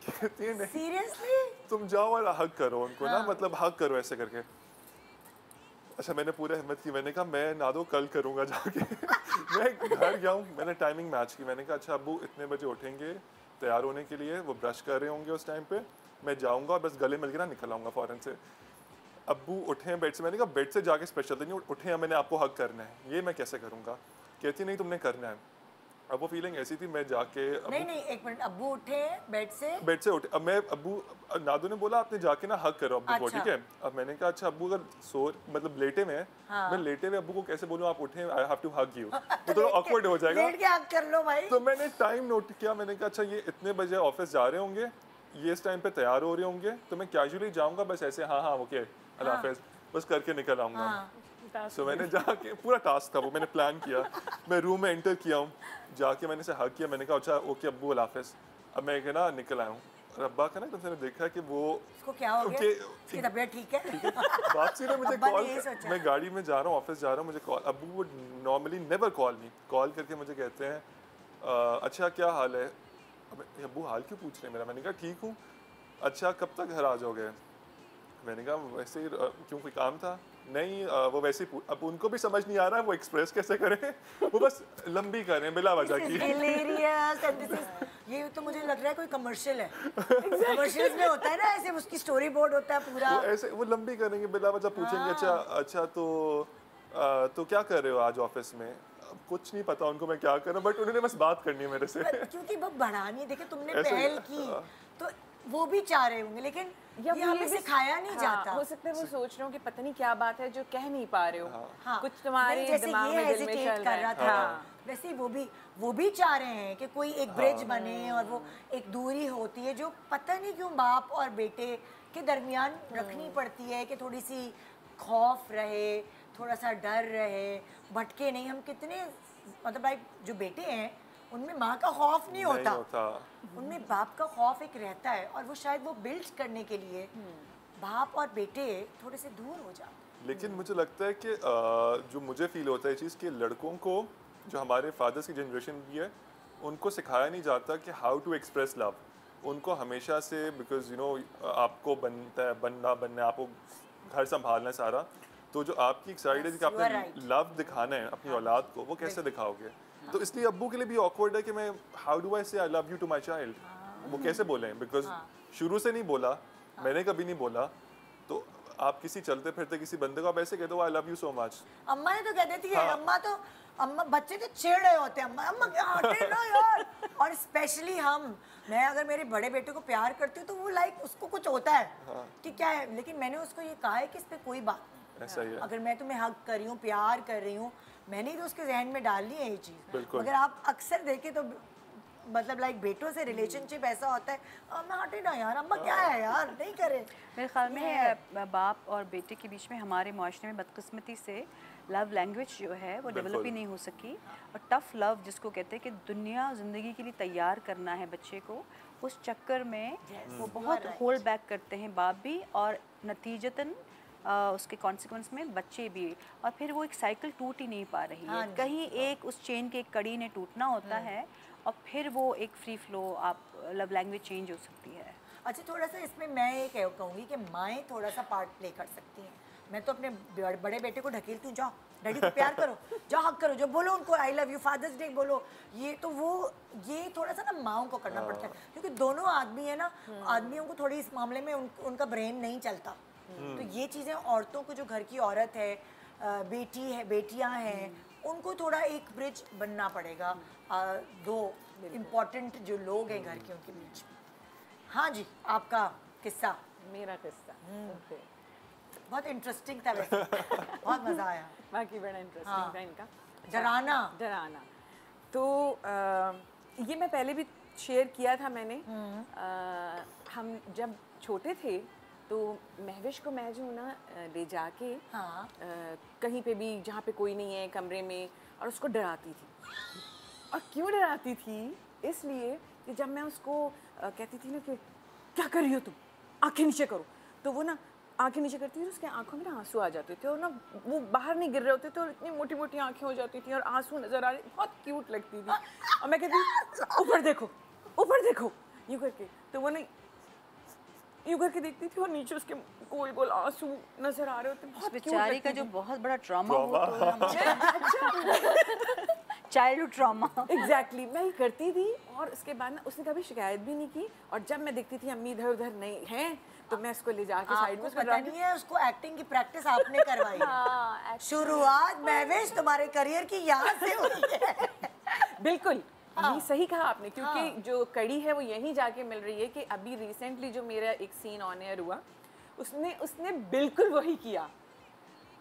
कहती है नहीं, सीरियसली तुम जाओ और हक करो उनको ना, मतलब हक करो ऐसे करके। अच्छा, मैंने पूरे हिम्मत की, मैंने कहा मैं नादो कल करूँगा जाके। मैं घर गया हूँ, मैंने टाइमिंग मैच की, मैंने कहा अच्छा अब्बू इतने बजे उठेंगे तैयार होने के लिए, वो ब्रश कर रहे होंगे उस टाइम पे, मैं जाऊँगा और बस गले मिल के ना निकल आऊँगा फ़ौरन से। अब्बू उठे हैं बेड से, मैंने कहा बेड से जाके स्पेशल तो नहीं उठे हैं, मैंने आपको हक करना है, ये मैं कैसे करूँगा? कहती नहीं तुमने करना है। अब वो फीलिंग ऐसी थी, मैं जाके नहीं एक मिनट, अब्बू उठे बेड से उठे, अब मैं अब्बू नादू ने बोला आपने जाके ना हक करो अब्बू को, ठीक है? अब मैंने कहा अच्छा अब्बू अगर मतलब लेटे हुए हैं, मैं लेटे हुए अब्बू को कैसे बोलूँ आप उठे, I have to hug you, तो थोड़ा ऑकवर्ड हो जाएगा। लेट के हक कर लो भाई। तो मैंने टाइम नोट किया, मैंने कहा अच्छा ये इतने बजे ऑफिस जा रहे होंगे, ये इस टाइम पे तैयार हो रहे होंगे, तो मैं कैजुअली जाऊँगा बस ऐसे हाँ ओके अल्लाह हाफिज़ बस करके निकल आऊँगा। सो मैंने जाके पूरा टास्क था वो, मैंने प्लान किया, मैं रूम में एंटर किया हूँ, जाके मैंने से हक किया, मैंने कहा अच्छा ओके अब्बू अल्लाह हाफिज़। अब मैं ना निकल आया हूँ और अब्बा का ना तुमसे मैंने देखा कि वो इसको क्या हो गया, इसकी तबीयत ठीक है? वापसी ने मुझे कॉल, मैं गाड़ी में जा रहा हूँ ऑफिस जा रहा हूँ, मुझे कॉल, अब्बू वो नॉर्मली नेवर कॉल मी, कॉल करके मुझे कहते हैं अच्छा क्या हाल है? अब अब्बू हाल क्यों पूछ रहे हैं मेरा? मैंने कहा ठीक हूँ। अच्छा कब तक घर आ जाओगे? मैंने कहा वैसे ही, क्यों कोई काम था? नहीं वो वैसे ही। अब उनको भी समझ नहीं आ रहा है वो एक्सप्रेस कैसे करें, वो बस लंबी करें बिला वजह की। ये तो मुझे लग रहा है कोई कमर्शियल है। कमर्शियल्स में होता है ना ऐसे, उसकी स्टोरी बोर्ड होता है पूरा, वो ऐसे वो लंबी करेंगे बिला वजह, पूछेंगे अच्छा तो क्या कर रहे हो आज ऑफिस में? कुछ नहीं पता उनको मैं क्या कर रहा हूँ, बट उन्होंने बस बात करनी है मेरे से। क्योंकि वो बढ़ानी, देखिए तुमने पहल की तो वो भी चाह रहे होंगे, लेकिन ये हमें सिखाया नहीं जाता। हो सकता है वो सोच रहे हो कि पता नहीं क्या बात है जो कह नहीं पा रहे हो, कुछ तुम्हारे जैसे दिमाग ये में दिल में चल कर रहा था, वैसे ही वो भी चाह रहे हैं कि कोई एक ब्रिज बने, और वो एक दूरी होती है जो पता नहीं क्यों बाप और बेटे के दरमियान रखनी पड़ती है, कि थोड़ी सी खौफ रहे, थोड़ा सा डर रहे, भटके नहीं। हम कितने मतलब लाइक जो बेटे हैं उनमें माँ का खौफ नहीं होता, उनमें बाप का खौफ एक रहता है, और वो शायद वो बिल्ड करने के लिए बाप और बेटे थोड़े से दूर हो जाते। लेकिन मुझे लगता है कि जो मुझे फील होता है चीज़ कि लड़कों को, जो हमारे फादर्स की जनरेशन भी है, उनको सिखाया नहीं जाता कि हाउ टू एक्सप्रेस लव। उनको हमेशा से बिकॉज यू नो आपको बनना आपको घर संभालना है सारा, तो जो आपकी एक साइड है कि आपने लव दिखाना है अपनी औलाद को, वो कैसे दिखाओगे? तो इसलिए अब्बू के लिए भी ऑकवर्ड है कि मैं how do I say I love you to my child, वो कैसे बोलें? बिकॉज शुरू से नहीं बोला, मैंने कभी नहीं बोला। तो आप किसी चलते फिरते किसी बंदे को आप ऐसे कहते हो आई लव यू सो मच। अम्मा ने तो कह देती है, अम्मा बच्चे तो छेड़ रहे होते हैं, अम्मा क्या हटे ना यार। और स्पेशली मैं अगर मेरे बड़े बेटे को प्यार करती हूँ तो वो लाइक उसको कुछ होता है कि क्या है, लेकिन मैंने उसको ये कहा है कि इस पे कोई बात नहीं, ऐसा ही है। अगर मैं तुम्हें हक कर रही हूँ, प्यार कर रही हूँ, मैंने ही तो उसके जहन में डाल ली है ये चीज़। मगर आप अक्सर देखें तो मतलब लाइक बेटों से रिलेशनशिप ऐसा होता है, अम्मा हटे ना यार, अम्मा क्या है यार, नहीं करे। मेरे ख्याल में बाप और बेटे के बीच में हमारे माशरे में बदकिस्मती से लव लैंग्वेज जो है वो डेवलप ही नहीं हो सकी। और टफ़ लव जिसको कहते हैं कि दुनिया ज़िंदगी के लिए तैयार करना है बच्चे को, उस चक्कर में वो बहुत होल्ड बैक करते हैं बाप भी, और नतीजतन उसके कॉन्सिक्वेंस में बच्चे भी। और फिर वो एक साइकिल टूट ही नहीं पा रही है, कहीं एक उस चेन के एक कड़ी ने टूटना होता है, और फिर वो एक फ्री फ्लो आप लव लैंग्वेज चेंज हो सकती है। अच्छा, थोड़ा सा इसमें मैं ये कहूँगी कि माएँ थोड़ा सा पार्ट प्ले कर सकती हैं। मैं तो अपने बड़े बेटे को ढकेलती हूँ, जाओ डैडी को प्यार करो, जाओ हक करो, जो बोलो उनको I love you, father's day बोलो। ये थोड़ा सा ना माओं को करना पड़ता है, क्योंकि दोनों आदमी है ना, आदमियों को थोड़ी इस मामले में उनका ब्रेन नहीं चलता। तो ये चीज़ें औरतों को, जो घर की औरत है, बेटी है, बेटियाँ हैं, उनको थोड़ा एक ब्रिज बनना पड़ेगा दो इम्पोर्टेंट जो लोग हैं घर के, उनके बीच। हाँ जी, आपका किस्सा। मेरा किस्सा बहुत इंटरेस्टिंग था वैसे, बहुत मज़ा आया। बाकी बड़ा इंटरेस्टिंग था इनका। डराना तो ये मैं पहले भी शेयर किया था मैंने। हम जब छोटे थे तो महविश को मैं जो ना ले जाके कहीं पे भी जहाँ पे कोई नहीं है कमरे में, और उसको डराती थी। और क्यों डराती थी? इसलिए कि जब मैं उसको कहती थी ना कि क्या कर रही हो तुम, आंखें नीचे करो, तो वो ना आंखें नीचे करती थी, उसके आंखों में ना आंसू आ जाते थे, और ना वो बाहर नहीं गिर रहे होते थे, और इतनी मोटी मोटी आंखें हो जाती थी और आंसू नजर आ रहे, बहुत क्यूट लगती थी। और मैं कहती ऊपर देखो यूँ करके, तो वो ना यूँ करके देखती थी और नीचे उसके गोल गोल आंसू नजर आ रहे होते, बहुत बेचारी का जो बहुत बड़ा ट्रॉमा हो, चाइल्डहुड ट्रॉमा। एग्जैक्टली मैं ही करती थी, और उसके बाद ना उसने कभी शिकायत भी नहीं की। और जब मैं देखती थी अम्मी इधर उधर नहीं हैं, तो मैं उसको ले जाके साइड में, पता नहीं है उसको एक्टिंग की प्रैक्टिस आपने करवाई है। शुरुआत महविश तुम्हारे करियर की यहाँ से हुई है। बिल्कुल, ये सही कहा आपने, क्योंकि जो कड़ी है वो यहीं जाके मिल रही है कि अभी रिसेंटली जो मेरा एक सीन ऑन एयर हुआ, उसने बिल्कुल वही किया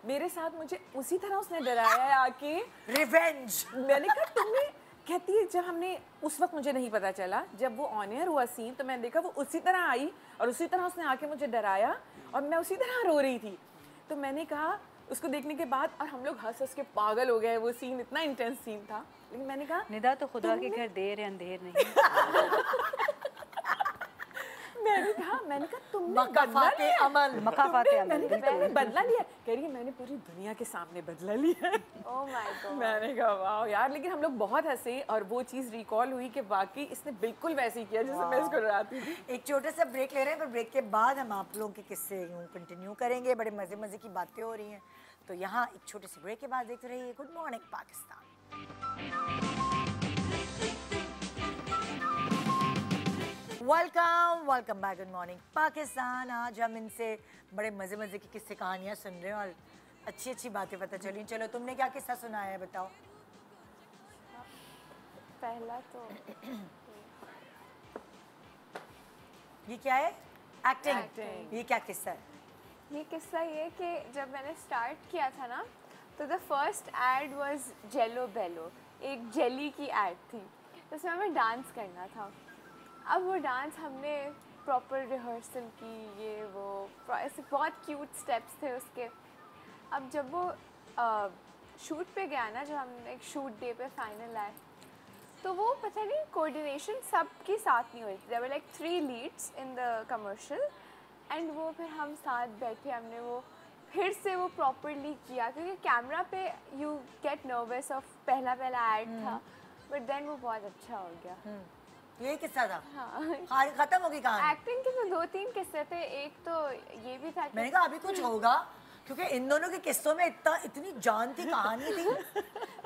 मेरे साथ। मुझे उसी तरह उसने डराया है आके, रिवेंज। मैंने कहा तुमने, कहती है जब हमने, उस वक्त मुझे नहीं पता चला, जब वो ऑन एयर हुआ सीन तो मैंने देखा वो उसी तरह आई और उसी तरह उसने आके मुझे डराया, और मैं उसी तरह रो रही थी। तो मैंने कहा उसको देखने के बाद, और हम लोग हंस के पागल हो गए, वो सीन इतना इंटेंस सीन था। लेकिन मैंने कहा निदा तो खुदा के घर देर है अंधेर नहीं। मैंने कहा तुमने मकाफाते अमल मैंने बदला लिया। कह रही है मैंने पूरी दुनिया के सामने बदला लिया। ओह माय गॉड। मैंने कहा वाह यार, लेकिन हम लोग बहुत हंसे, और वो चीज़ रिकॉल हुई कि वाकई इसने बिल्कुल वैसे ही किया जैसे मैं इसको डराती थी। एक छोटा सा ब्रेक ले रहे हैं, पर ब्रेक के बाद हम आप लोगों के किस्से यूँ कंटिन्यू करेंगे। बड़े मज़े मज़े की बातें हो रही हैं, तो यहाँ एक छोटे से ब्रेक के बाद देखते रहिए good morning Pakistan. Welcome back, good morning Pakistan. आज हम इनसे बड़े मज़े मज़े की किस्से कहानियाँ सुन रहे हैं और अच्छी अच्छी बातें पता चली। चलो, तुमने क्या किस्सा सुनाया है, बताओ। पहला तो ये क्या है? एक्टिंग। ये क्या किस्सा है? ये किस्सा ये कि जब मैंने स्टार्ट किया था ना, तो द फर्स्ट एड वाज जेलो बेलो, एक जेली की एड थी, तो उसमें हमें डांस करना था। अब वो डांस हमने प्रॉपर रिहर्सल की, ये वो ऐसे बहुत क्यूट स्टेप्स थे उसके, अब जब वो शूट पे गया ना, जब हमने एक शूट डे पे फाइनल आए, तो वो पता नहीं कोऑर्डिनेशन सबके साथ नहीं हुई थी। There were like 3 leads in the commercial and वो फिर हम साथ बैठे, हमने वो फिर से वो प्रॉपरली किया, क्योंकि कैमरा पे यू गेट नर्वस ऑफ पहला ऐड था, बट देन वो बहुत अच्छा हो गया। ये किस्सा था? हाँ, खत्म हो गई कहानी? एक्टिंग के तो 2-3 किस्से थे। एक तो ये भी था कि मैंने कहा अभी कुछ होगा, क्योंकि इन दोनों के किस्सों में इतनी जान थी, कहानी थी।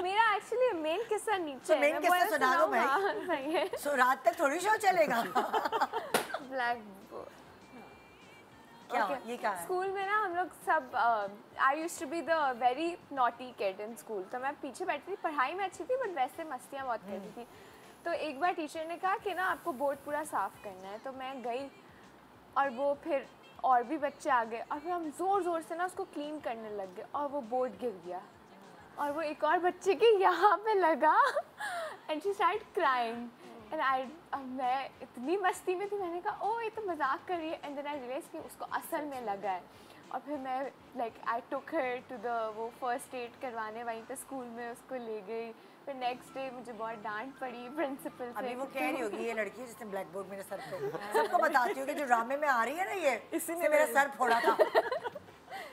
मेरा एक्चुअली मेन किस्सा नीचे है। मेन किस्सा सुना दो भाई। हाँ, सही है। सो रात तक थोड़ी शो चलेगा। ब्लैक क्या ये क्या है? स्कूल में ना हम लोग सब I used to be the very naughty kid in school. तो मैं पीछे बैठती थी, पढ़ाई में अच्छी थी बट वैसे मस्तियाँ बहुत करती थी। तो एक बार टीचर ने कहा कि ना आपको बोर्ड पूरा साफ करना है, तो मैं गई और वो फिर और भी बच्चे आ गए और फिर हम ज़ोर ज़ोर से ना उसको क्लीन करने लग गए और वो बोर्ड गिर गया और वो एक और बच्चे के यहाँ पे लगा and she start crying and मैं इतनी मस्ती में थी, मैंने कहा ओ ये तो मजाक कर रही है, एंड देन आई रियलाइज कि उसको असल में लगा है। और फिर मैं like I took her to the वो फर्स्ट एड करवाने वहीं पे स्कूल में उसको ले गई। फिर नेक्स्ट डे मुझे बहुत डांट पड़ी प्रिंसिपल से। अभी वो कह रही होगी ये लड़की है जिसने ब्लैक बोर्ड मेरे सर पे, सबको बताती होगी जो ड्रामे में आ रही है ना, ये इसने मेरा सर फोड़ा था।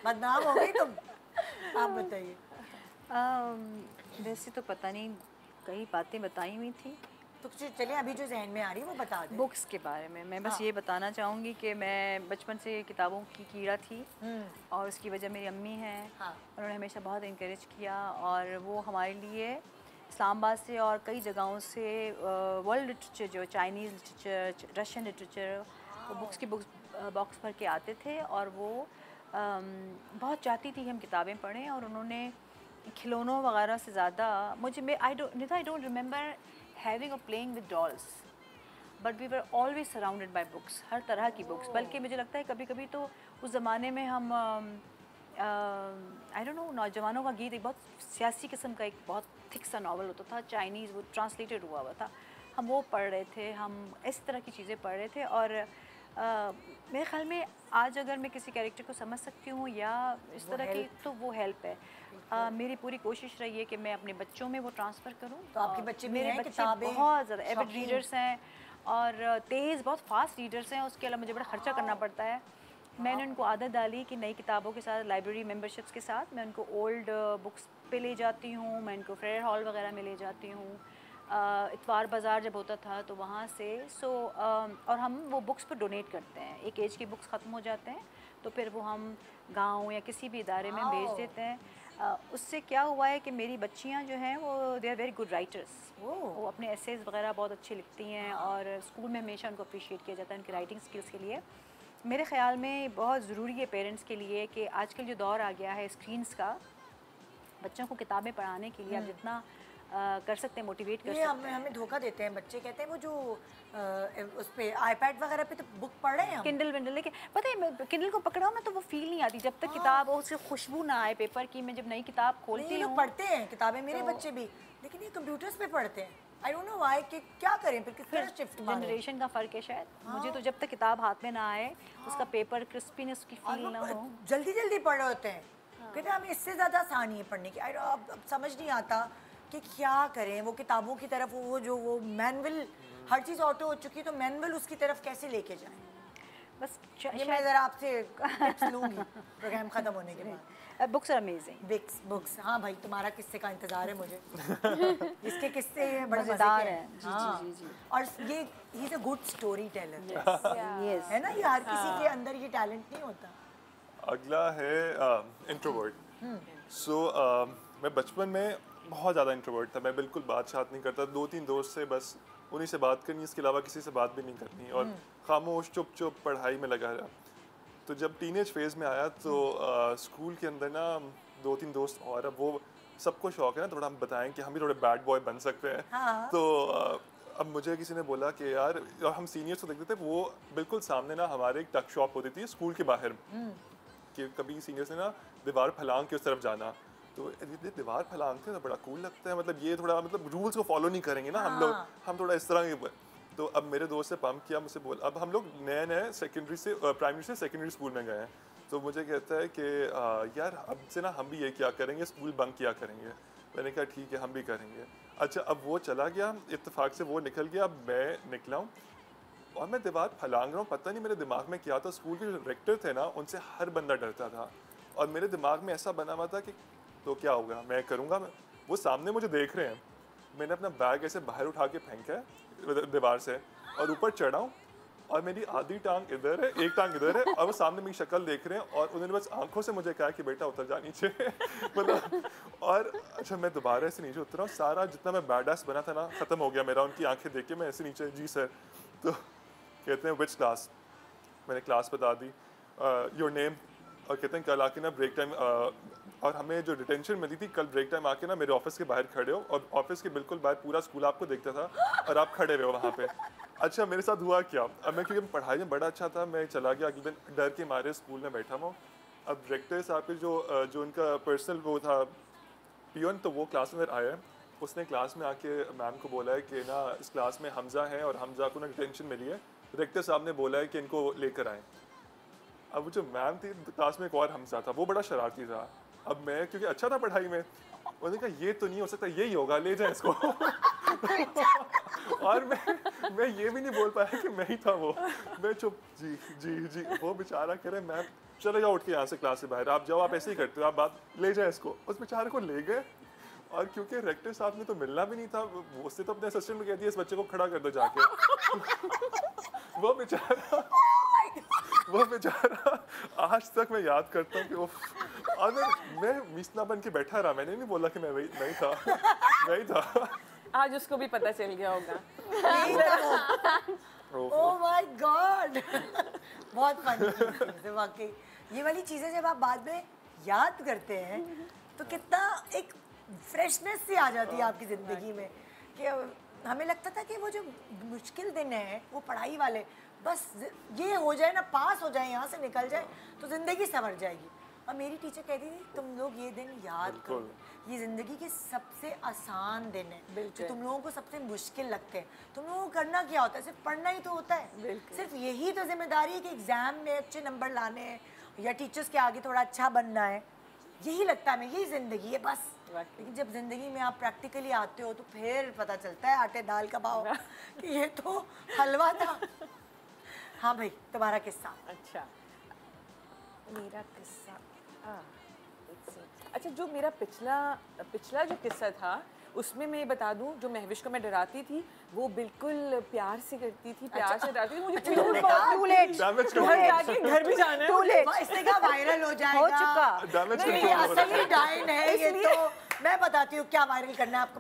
बदनाम हो गई तुम। आप बताइए। वैसे तो पता नहीं, कई बातें बताई हुई थी, तो चलिए अभी जो जहन में आ रही है वो बता दें। बुक्स के बारे में मैं बस ये बताना चाहूँगी कि मैं बचपन से किताबों की कीड़ा थी और उसकी वजह मेरी अम्मी हैं। उन्होंने हमेशा बहुत इनकरेज किया और वो हमारे लिए इस्लामाबाद से और कई जगहों से वर्ल्ड लिटरेचर, जो चाइनीज़ लिटरेचर, रशियन लिटरेचर, वो बुक्स की बॉक्स भर के आते थे और वो बहुत चाहती थी हम किताबें पढ़ें। और उन्होंने खिलौनों वगैरह से ज़्यादा मुझे आई डोंट रिमेंबर हैविंग और playing with dolls, but we were always surrounded by books, हर तरह की बुक्स। बल्कि मुझे लगता है कभी कभी तो उस ज़माने में हम आई डोंट नो, नौजवानों का गीत, एक बहुत सियासी किस्म का एक बहुत थिक सा नावल होता था, चाइनीज़, वो ट्रांसलेटेड हुआ था, हम वो पढ़ रहे थे, हम इस तरह की चीज़ें पढ़ रहे थे। और मेरे ख्याल में आज अगर मैं किसी कैरेक्टर को समझ सकती हूँ या इस तरह की, तो वो हेल्प है। मेरी पूरी कोशिश रही है कि मैं अपने बच्चों में वो ट्रांसफ़र करूँ। तो आपके बच्चे भी मेरे हैं, बच्चे बहुत ज़्यादा एविड रीडर्स हैं और तेज़, बहुत फास्ट रीडर्स हैं। उसके अलावा मुझे बड़ा ख़र्चा करना पड़ता है। मैंने उनको आदत डाली कि नई किताबों के साथ, लाइब्रेरी मेंबरशिप्स के साथ, मैं उनको ओल्ड बुक्स पे ले जाती हूँ, मैं उनको फेयर हॉल वगैरह में ले जाती हूँ, इतवार बाज़ार जब होता था तो वहाँ से। और हम वो बुक्स पर डोनेट करते हैं। एक एज की बुक्स ख़त्म हो जाते हैं तो फिर वो हम गाँव या किसी भी इदारे में भेज देते हैं। उससे क्या हुआ है कि मेरी बच्चियाँ जो हैं वो they are very good writers, वो अपने एसेज वगैरह बहुत अच्छे लिखती हैं और स्कूल में हमेशा उनको अप्रिशिएट किया जाता है उनकी राइटिंग स्किल्स के लिए। मेरे ख़्याल में बहुत ज़रूरी है पेरेंट्स के लिए कि आजकल जो दौर आ गया है स्क्रीन्स का, बच्चों को किताबें पढ़ाने के लिए आप जितना कर सकते हैं मोटिवेट कर सकते हैं। हमें धोखा देते हैं बच्चे, कहते हैं वो जो उस पे आईपैड वगैरह पे तो बुक पढ़ रहे हैं हम, किंडल विंडल, लेकिन पता है मैं किंडल को पकड़ाऊँ ना तो वो फील नहीं आती जब तक किताब और उससे खुशबू ना आए पेपर की। मैं जब नई किताब खोलती हूँ, पढ़ते हैं किताबें मेरे बच्चे भी, लेकिन ये कंप्यूटर्स पे पढ़ते हैं। आई डोंट नो व्हाई, कि क्या करें फिर, किस तरह शिफ्ट जनरेशन का फ़र्क है शायद। मुझे तो जब तक किताब हाथ में ना आए, उसका पेपर क्रिस्पीनेस की फील ना हो, जल्दी जल्दी पढ़ रहे होते हैं। कहते हैं हमें इससे ज़्यादा आसानी है पढ़ने की। अब समझ नहीं आता कि क्या करें। वो किताबों की तरफ वो मैनुअल, हर चीज़ ऑटो हो चुकी है, तो मैनुअल उसकी तरफ कैसे लेके जाएं? बस ये मैं ज़रा आपसे टिप्स लूँगी प्रोग्राम ख़त्म होने के बाद। Books are amazing. बुक्स हाँ भाई, तुम्हारा किस्से का इंतज़ार है मुझे। इसके किस्से बड़े मज़ेदार हैं। जी जी जी। और ये ही is a good story teller, yes, है ना? ये हर किसी के अंदर ये टैलेंट नहीं होता। अगला है इंट्रोवर्ट। सो मैं बचपन में बहुत ज़्यादा इंट्रोवर्ट था। मैं बिल्कुल बात शात नहीं करता। 2-3 दोस्त से बस उन्हीं से बात करनी, इसके अलावा किसी से बात भी नहीं करनी और खामोश चुप चुप पढ़ाई में लगा रहा। तो जब टीनेज फेज़ में आया तो स्कूल के अंदर ना 2-3 दोस्त और, अब वो सबको शौक है ना थोड़ा हम बताएं कि हम भी थोड़े बैड बॉय बन सकते हैं। तो अब मुझे किसी ने बोला कि यार, और हम सीनियर्स को देखते थे, वो बिल्कुल सामने ना हमारे एक टक शॉप होती थी स्कूल के बाहर, कि कभी सीनियर्स ने ना दीवार फलांग के उस तरफ जाना, तो दीवार फलांगते हैं तो बड़ा कूल लगता है, मतलब ये थोड़ा मतलब रूल्स को फॉलो नहीं करेंगे ना हम लोग, हम थोड़ा इस तरह के। तो अब मेरे दोस्त से पंप किया, मुझसे बोल, अब हम लोग नए सेकेंडरी से प्राइमरी से सेकेंडरी स्कूल में गए हैं, तो मुझे कहता है कि यार अब से ना हम भी ये क्या करेंगे, स्कूल बंक किया करेंगे। मैंने कहा ठीक है हम भी करेंगे। अच्छा अब वो चला गया, इत्तेफाक से वो निकल गया, अब मैं निकला हूँ और मैं दीवार फलांग रहा हूँ, पता नहीं मेरे दिमाग में क्या था। स्कूल के जो डायरेक्टर थे ना उनसे हर बंदा डरता था और मेरे दिमाग में ऐसा बना हुआ था कि तो क्या होगा, मैं करूँगा। मैं वो सामने मुझे देख रहे हैं, मैंने अपना बैग ऐसे बाहर उठा के फेंका है दीवार से और ऊपर चढ़ा हूँ और मेरी आधी टांग इधर है, एक टांग इधर है और वो सामने मेरी शक्ल देख रहे हैं और उन्होंने बस आंखों से मुझे कहा कि बेटा उतर जा नीचे मतलब। और अच्छा मैं दोबारा ऐसे नीचे उतरा, सारा जितना मैं बैडास बना था ना ख़त्म हो गया मेरा। उनकी आंखें देख के मैं ऐसे नीचे, जी सर। तो कहते हैं विच क्लास, मैंने क्लास बता दी, योर नेम, और कहते हैं कल आके ना ब्रेक टाइम, और हमें जो डिटेंशन मिली थी कल ब्रेक टाइम आके ना मेरे ऑफिस के बाहर खड़े हो, और ऑफिस के बिल्कुल बाहर पूरा स्कूल आपको देखता था और आप खड़े रहे हो वहाँ पे। अच्छा मेरे साथ हुआ क्या, अब मैं क्योंकि पढ़ाई में बड़ा अच्छा था, मैं चला गया अगले दिन डर के मारे स्कूल में बैठा हुआ। अब डायरेक्टर साहब के जो उनका पर्सनल वो था पियोन, तो वो क्लास में आया, उसने क्लास में आके मैम को बोला है कि ना इस क्लास में हमजा है और हमजा को ना डिटेंशन मिली है, डायरेक्टर साहब ने बोला है कि इनको लेकर आएँ। अब वो जो मैम थी क्लास में एक और हमजा था, वो बड़ा शरारती था। अब मैं क्योंकि अच्छा था पढ़ाई में, उन्होंने कहा ये तो नहीं हो सकता, यही होगा, ले जाए इसको और मैं ये भी नहीं बोल पाया कि मैं ही था वो। मैं चुप, जी जी जी। वो बेचारा कह रहे मैम चले जाओ उठ के यहाँ से क्लास से बाहर, आप जाओ, आप ऐसे ही करते हो, आप बात ले जाए इसको। उस बेचारे को ले गए और क्योंकि डायरेक्टर साहब ने तो मिलना भी नहीं था, उससे तो अपने असिस्टेंट को कह दिया इस बच्चे को खड़ा कर दो जाके वो बेचारा आज तक मैं याद करता हूँ कि वो, और मैं मिसना बन के बैठा रहा, मैंने नहीं बोला कि मैं नहीं था। आज उसको भी पता चल गया होगा। ओह माय गॉड बहुत फनी वाकई। ये वाली चीज़ें जब आप बाद में याद करते हैं तो कितना एक फ्रेशनेस सी आ जाती है आपकी ज़िंदगी में कि हमें लगता था कि वो जो मुश्किल दिन है वो पढ़ाई वाले, बस ये हो जाए ना, पास हो जाए, यहाँ से निकल जाए तो ज़िंदगी संवर जाएगी। और मेरी टीचर कहती थी तुम लोग ये दिन याद करो, ये ज़िंदगी के सबसे आसान दिन है जो तुम लोगों को सबसे मुश्किल लगते हैं। तुम लोगों को करना क्या होता है, सिर्फ पढ़ना ही तो होता है, सिर्फ यही तो जिम्मेदारी है कि एग्ज़ाम में अच्छे नंबर लाने हैं या टीचर्स के आगे थोड़ा अच्छा बनना है, यही लगता है हमें, यही ज़िंदगी है बस। लेकिन जब ज़िंदगी में आप प्रैक्टिकली आते हो तो फिर पता चलता है आटे दाल का भाव कि ये तो हलवा था। हाँ भाई तुम्हारा किस्सा। अच्छा मेरा किस्सा, अच्छा जो मेरा पिछला जो किस्सा था उसमें मैं बता दूं, जो महविश को मैं डराती थी वो बिल्कुल प्यार से करती थी, प्यार से डराती थी। मुझे टू लेट घर भी जाना है, टू लेट, इसने कहा वायरल हो जाएगा, हो चुका। नहीं असली डाइन है ये तो। मैं बताती हूँ क्या वायरल करना है आपको।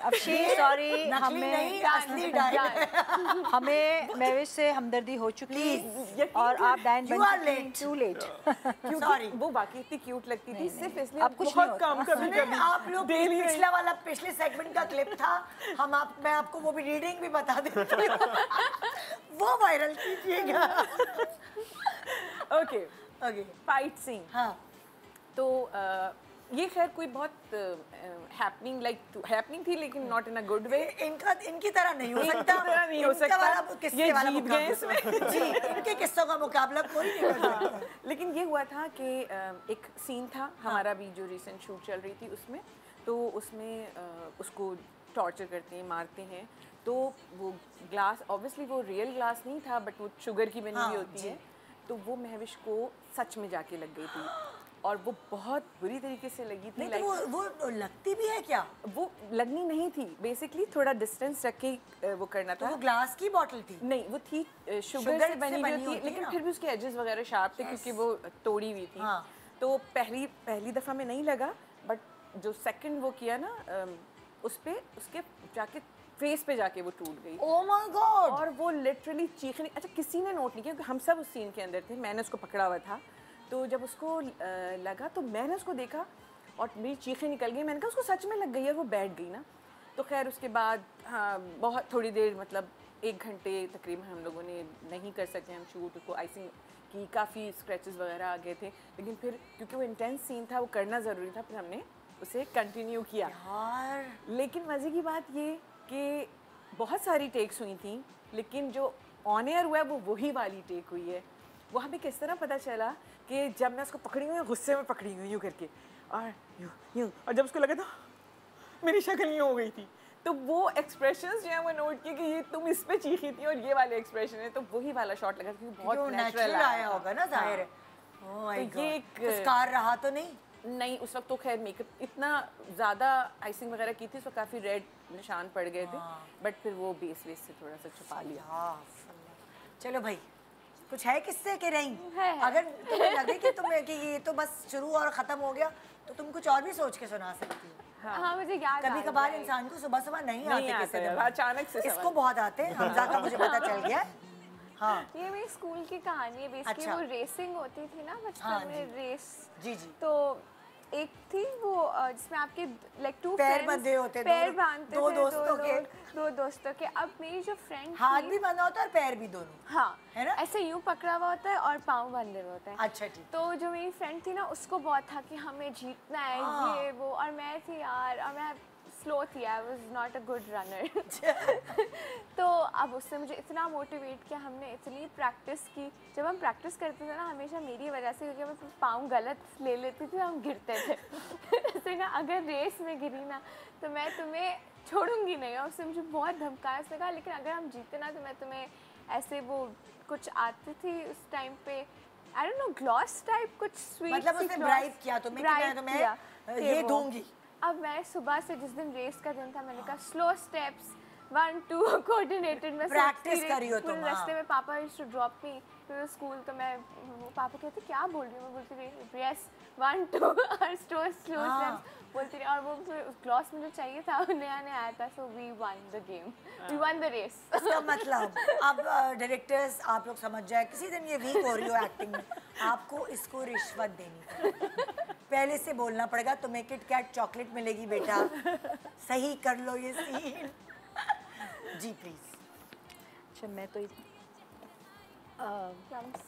अब सॉरी, हमें असली डाइन है। हमें महविश से हमदर्दी हो चुकी और आप डाइन बन चुकी, टू लेट। सॉरी, वो बाकी इतनी क्यूट लगती थी, सिर्फ इसलिए अब कुछ बहुत कम कभी आप लोग पिछले सेगमेंट का क्लिप था, मैं आपको वो भी रीडिंग भी बता देती हूँ वो वायरल कीजिएगा। Okay fight scene. हाँ तो ये खैर कोई बहुत हैपनिंग थी लेकिन not in a good way. इनकी तरह नहीं हो सकता, ये जीत गए इसमें जी, इनके किस्सों का मुकाबला कोई नहीं कर सकता। लेकिन ये हुआ था कि एक सीन था हमारा भी जो रिसेंट शूट चल रही थी उसमें, तो उसमें उसको टॉर्चर करते हैं, मारते हैं, तो वो ग्लास ऑब्वियसली वो रियल ग्लास नहीं था बट वो शुगर की बनी हुई होती है, तो वो महविश को सच में जाके लग गई थी और वो बहुत बुरी तरीके से लगी थी। नहीं तो वो लगती भी है क्या? वो लगनी नहीं थी, बेसिकली थोड़ा डिस्टेंस रख के वो करना था। तो वो ग्लास की बोतल थी? नहीं, वो थी शुगर से बनी हुई थी, लेकिन फिर भी उसके एजेस वगैरह शार्प थे क्योंकि वो तोड़ी हुई थी। हाँ। तो पहली दफ़ा में नहीं लगा, बट जो सेकंड वो किया ना उस पे उसके जाके फेस पे जाके वो टूट गई। ओह माय गॉड! और वो लिटरली चीखने, अच्छा किसी ने नोट नहीं किया क्योंकि हम सब उस सीन के अंदर थे, मैंने उसको पकड़ा हुआ था, तो जब उसको लगा तो मैंने उसको देखा और मेरी चीखें निकल गई, मैंने कहा उसको सच में लग गई है, वो बैठ गई ना। तो खैर उसके बाद हाँ बहुत थोड़ी देर, मतलब 1 घंटे तकरीबन हम लोगों ने नहीं कर सके हम शूट, उसको आइसिंग की, काफ़ी स्क्रैचेस वगैरह आ गए थे, लेकिन फिर क्योंकि वो इंटेंस सीन था, वो करना ज़रूरी था, फिर हमने उसे कंटिन्यू किया यार। लेकिन मज़े की बात ये कि बहुत सारी टेक्स हुई थी, लेकिन जो ऑन एयर हुआ है वो वही वाली टेक हुई है। वहाँ भी किस तरह पता चला कि जब मैं उसको पकड़ी हुई गुस्से में पकड़ी हुई यूँ करके और यूँ और जब उसको लगा था मेरी शक्ल यूँ हो गई थी, तो वो एक्सप्रेशंस जो है वो नोट किए कि ये तुम इस पे चीखी थी और ये वाले एक्सप्रेशन है, तो वही वाला शॉट लगा क्योंकि बहुत नेचुरल आया होगा ना, जाहिर है। ओह माय गॉड, ये एक स्कार रहा तो नहीं उस वक्त तो खैर मेकअप इतना ज़्यादा आइसिंग वगैरह की थी, तो काफ़ी रेड निशान पड़ गए थे, बट फिर वो बेस से थोड़ा सा छुपा लिया। चलो भाई, कुछ है किससे कि नहीं है। अगर तुम्हें लगे कि तुम्हें कि ये तो बस शुरू और ख़त्म हो गया, तो तुम कुछ और भी सोच के सुना सकती हो। हाँ, मुझे याद कभी कभार इंसान को सुबह सुबह नहीं आते अचानक से, इसको बहुत आते हैं। हमजा का मुझे पता चल गया। हाँ, ये मेरी स्कूल की कहानी है बेसिकली। अच्छा। वो रेसिंग होती थी ना बचपन में, रेस। जी। तो एक थी वो जिसमें आपके लाइक टू पैर बंधे होते, पैर बांधते दो थे, दो दोस्तों के। अब मेरी जो फ्रेंड हाथ भी बंधा होता है और पैर भी दोनों, हाँ है ना, ऐसे यूं पकड़ा हुआ होता है और पाँव बंधे हुए होते हैं। अच्छा ठीक। तो जो मेरी फ्रेंड थी ना, उसको बहुत था कि हमें जीतना है ये वो, और मैं थी यार, और मैं स्लो थी, I was not a good runner. तो अब उससे मुझे इतना मोटिवेट किया, हमने इतनी प्रैक्टिस की। जब हम प्रैक्टिस करते थे ना, हमेशा मेरी वजह से, क्योंकि मैं पाँव गलत ले लेती थी, हम गिरते थे। उसने कहा अगर रेस में गिरी ना तो मैं तुम्हें छोड़ूंगी नहीं, और उसने मुझे बहुत धमकाया। उसने कहा लेकिन अगर हम जीते ना तो मैं तुम्हें ऐसे, वो कुछ आती थी उस टाइम पे, I don't know, gloss type कुछ स्वीट, मतलब उसने ब्राइब किया तुम्हें कि मैं ये दूंगी। अब मैं सुबह से, जिस दिन रेस का दिन था, मैंने कहा स्लो स्टेप्स, 1 2 कोऑर्डिनेटेड। मैं प्रैक्टिस करी हो तुम। रास्ते में पापा used to drop me to school, तो मैं, पापा कहते क्या बोल रही हूँ, मैं बोलती रही यस 1 2 और स्लो स्टेप्स बोलती रही। और वो ग्लॉस मुझे चाहिए था, नया नया आया था, so we won the game, we won the race. इसका मतलब अब डायरेक्टर्स आप लोग समझ जाए, किसी दिन ये वीक हो रही हो एक्टिंग में, आपको इसको रिश्वत देनी पड़ेगी। पहले से बोलना पड़ेगा तुम्हें किट कैट चॉकलेट मिलेगी बेटा, सही कर लो ये सीन। Ji please. अच्छा, मैं तो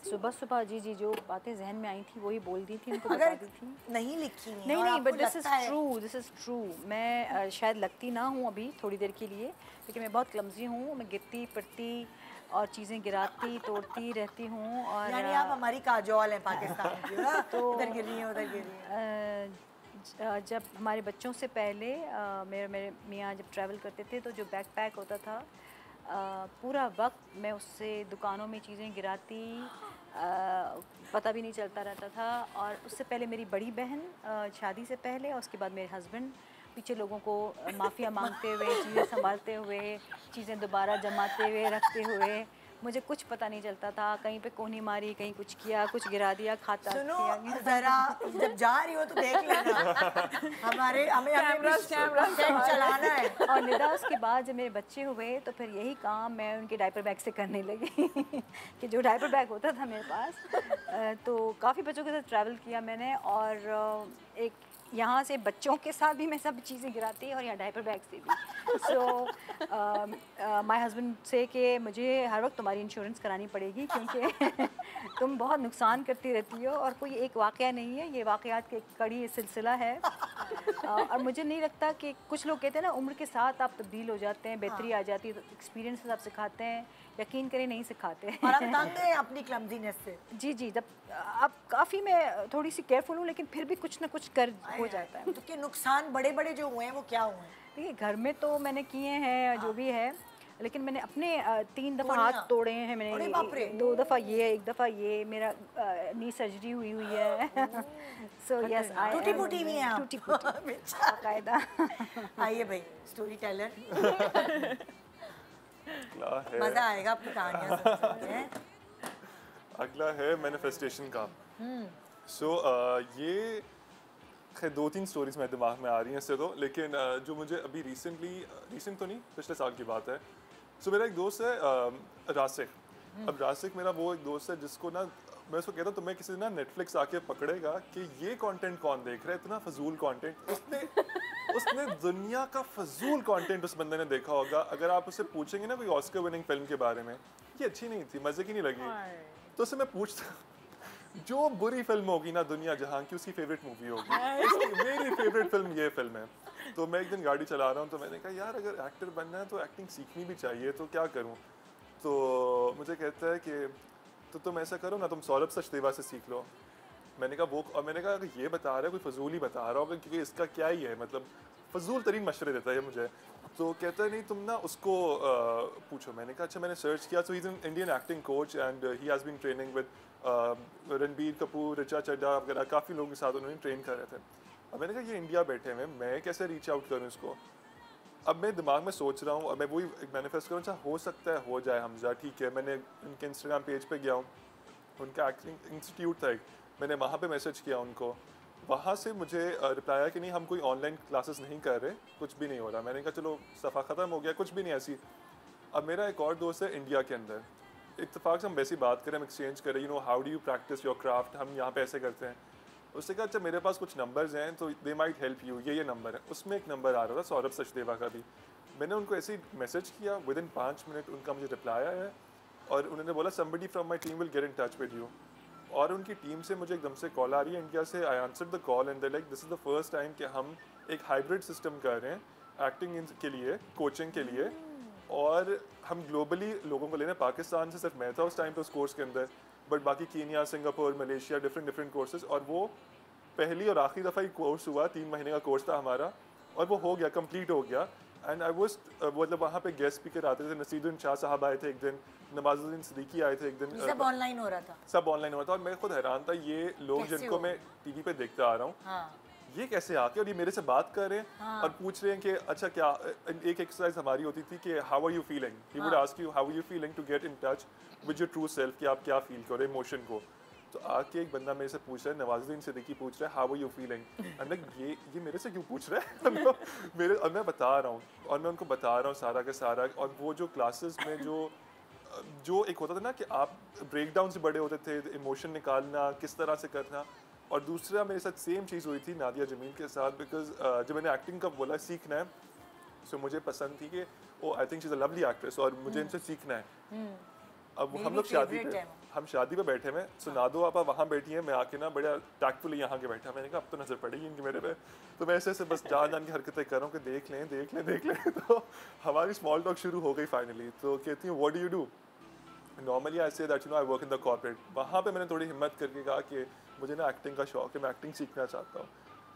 सुबह सुबह जी जो बातें जहन में आई थी वही बोल दी थी, उनको बता दी थी। नहीं लिखी नहीं, बट दिस इज़ ट्रू। मैं शायद लगती ना हूँ अभी थोड़ी देर के लिए, लेकिन मैं बहुत क्लमजी हूँ। मैं गिरती पड़ती और चीज़ें गिराती तोड़ती रहती हूँ। और यानी आप हमारी काजोल हैं पाकिस्तान की ना, तो उधर गिर रही हैं उधर गिर रही हैं। जब हमारे बच्चों से पहले मेरे मियाँ जब ट्रैवल करते थे, तो जो बैकपैक होता था, पूरा वक्त मैं उससे दुकानों में चीज़ें गिराती, पता भी नहीं चलता रहता था। और उससे पहले मेरी बड़ी बहन शादी से पहले, और उसके बाद मेरे हस्बैंड पीछे लोगों को माफ़िया मांगते हुए, चीज़ें संभालते हुए, चीज़ें दोबारा जमाते हुए, रखते हुए, मुझे कुछ पता नहीं चलता था। कहीं पे कोनी मारी, कहीं कुछ किया, कुछ गिरा दिया, खाता सुनो जरा, जब जा रही हो तो देख लेना, हमें सेट चलाना है। और निदा, उसके बाद जब मेरे बच्चे हुए तो फिर यही काम मैं उनके डायपर बैग से करने लगी। कि जो डायपर बैग होता था मेरे पास, तो काफ़ी बच्चों के साथ ट्रैवल किया मैंने, और एक यहाँ से बच्चों के साथ भी मैं सब चीज़ें गिराती, और यहाँ डायपर बैग से भी। सो माय हस्बैंड से कि मुझे हर वक्त तुम्हारी इंश्योरेंस करानी पड़ेगी, क्योंकि तुम बहुत नुकसान करती रहती हो, और कोई एक वाक़या नहीं है, ये वाक़यात का कड़ी सिलसिला है। और मुझे नहीं लगता कि, कुछ लोग कहते हैं ना उम्र के साथ आप तब्दील हो जाते हैं, बेहतरी आ जाती है, तो एक्सपीरियंस आप सिखाते हैं, यकीन करें नहीं सिखाते। और आप तंग हैं अपनी क्लमजीनेस से। जी, जब अब काफ़ी मैं थोड़ी सी केयरफुल हूँ, लेकिन फिर भी कुछ ना कुछ कर हो जाता है। तो क्या नुकसान बड़े बड़े जो हुए हैं वो क्या हुए हैं? देखिए, घर में तो मैंने किए हैं जो भी है, लेकिन मैंने अपने 3 दफ़ा हाथ तोड़े हैं मैंने, 2 दफ़ा ये, 1 दफ़ा ये, मेरा नी सर्जरी हुई है। सो यस, टूटी फूटी भी हैं, टूटी फूटी बाकायदा। आइए भाई, स्टोरी टेलर, मज़ा आएगा आपकी कहानियाँ सुनते हैं। अगला है मैनिफेस्टेशन का। सो ये खैर 2-3 स्टोरीज मेरे दिमाग में आ रही हैं इससे तो, लेकिन जो मुझे अभी रिसेंट तो नहीं, पिछले साल की बात है। सो मेरा एक दोस्त है रासिक। अब रासिक मेरा वो एक दोस्त है जिसको ना, मैं उसको कहता हूँ तुम्हें किसी दिन ना नेटफ्लिक्स आके पकड़ेगा कि ये कंटेंट कौन देख रहा है, इतना फजूल कंटेंट। उसने दुनिया का फजूल कंटेंट उस बंदे ने देखा होगा। अगर आप उससे पूछेंगे ना कोई ऑस्कर विनिंग फिल्म के बारे में, ये अच्छी नहीं थी, मज़े की नहीं लगी, तो उससे मैं पूछता जो बुरी फिल्म होगी ना दुनिया जहां की, उसकी फेवरेट मूवी होगी। मेरी फेवरेट फिल्म ये फिल्म है। तो मैं एक दिन गाड़ी चला रहा हूँ, तो मैंने कहा यार अगर एक्टर बनना है तो एक्टिंग सीखनी भी चाहिए, तो क्या करूँ। तो मुझे कहता है कि तो तुम ऐसा करो ना, तुम सौरभ सचदेवा से सीख लो। मैंने कहा वो, और मैंने कहा अगर ये बता रहा है, कोई फजूल ही बता रहा होगा, क्योंकि इसका क्या ही है, मतलब फजूल तरीन मशवरे देता है मुझे। तो कहता है नहीं तुम ना उसको पूछो। मैंने कहा अच्छा। मैंने सर्च किया, तो he is an Indian acting coach and he has been training with Ranbir Kapoor, Richa Chadha वगैरह, काफ़ी लोगों के साथ उन्होंने ट्रेन कर रहे थे। अब मैंने कहा ये इंडिया बैठे हुए, मैं कैसे रीच आउट करूँ इसको। अब मैं दिमाग में सोच रहा हूँ, और मैं वही मैनिफेस्ट करूँ, अच्छा हो सकता है हो जाए हमजा, ठीक है। मैंने उनके इंस्टाग्राम पेज पे गया हूँ, उनका एक्टिंग इंस्टीट्यूट था एक, मैंने वहाँ पे मैसेज किया उनको। वहाँ से मुझे रिप्लाई आया कि नहीं हम कोई ऑनलाइन क्लासेस नहीं कर रहे, कुछ भी नहीं हो रहा। मैंने कहा चलो सफ़ा ख़त्म हो गया, कुछ भी नहीं ऐसी। अब मेरा एक और दोस्त है इंडिया के अंदर, इत्तेफाक से हम वैसी बात करें, हम एक्सचेंज करें, you know how do you practice your craft, हम यहाँ पे ऐसे करते हैं। उससे कहा अच्छा मेरे पास कुछ नंबर्स हैं तो दे माइट हेल्प यू, ये नंबर है। उसमें एक नंबर आ रहा था सौरभ सचदेवा का भी। मैंने उनको ऐसे ही मैसेज किया, विद इन 5 मिनट उनका मुझे रिप्लाई आया है, और उन्होंने बोला somebody from my team will get in touch with you. और उनकी टीम से मुझे एकदम से कॉल आ रही है इंडिया से। I answered the call and they like this is the first time कि हम एक हाइब्रिड सिस्टम कर रहे हैं एक्टिंग के लिए, कोचिंग के लिए, और हम ग्लोबली लोगों को लेना। पाकिस्तान से सिर्फ मैं था उस टाइम पे उस कोर्स के अंदर, बट बाकी Kenya, Singapore, Malaysia, different courses. और वो पहली और आखिरी दफ़ा ही कोर्स हुआ, 3 महीने का कोर्स था हमारा, और वो हो गया, कंप्लीट हो गया। एंड आई वाज मतलब वहाँ पे गेस्ट स्पीकर आते थे, नसीरुद्दीन शाह साहब आए थे एक दिन, नवाजुद्दीन सिद्दीकी आए थे एक दिन। सब ऑनलाइन हो रहा था, सब ऑनलाइन हो रहा था। और मैं खुद हैरान था, ये लोग जिनको मैं टीवी पे देखता आ रहा हूँ, हाँ। ये कैसे आके और ये मेरे से बात कर रहे हैं, हाँ। और पूछ रहे हैं कि अच्छा क्या, एक एक्सरसाइज हमारी होती थी कि how are you feeling, he would ask you how are you feeling to get in touch with your true self, कि आप क्या फील करो इमोशन को। तो आके एक बंदा मेरे से पूछ रहा है, नवाजुद्दीन सिद्दीकी पूछ रहा है how are you feeling. I like ये मेरे से क्यों पूछ रहा है मेरे, और मैं बता रहा हूँ, और मैं उनको बता रहा हूँ सारा का सारा। और वो जो क्लासेस में जो एक होता था ना कि आप ब्रेक डाउन से बड़े होते थे, इमोशन निकालना किस तरह से करना। और दूसरा मेरे साथ सेम चीज़ हुई थी नादिया जमील के साथ, बिकॉज जब मैंने एक्टिंग का बोला सीखना है, सो मुझे पसंद थी कि oh I think she is a lovely actress, और मुझे इनसे सीखना है। अब हम लोग शादी पे बैठे हुए, सो नादो आपा वहाँ बैठी हैं, मैं आके ना बड़ा टैक्टफुली यहाँ के बैठा। मैंने कहा अब तो नज़र पड़ेगी इनकी मेरे पे। तो मैं ऐसे बस जान की हरकतें कर रहा हूँ कि देख लें। तो हमारी स्मॉल टॉक शुरू हो गई फाइनली। तो कहती हूँ what do you do. Normally I say that you know I work in the corporate. वहाँ पे मैंने थोड़ी हिम्मत करके कहा कि मुझे ना एक्टिंग का शौक है, मैं एक्टिंग सीखना चाहता हूँ।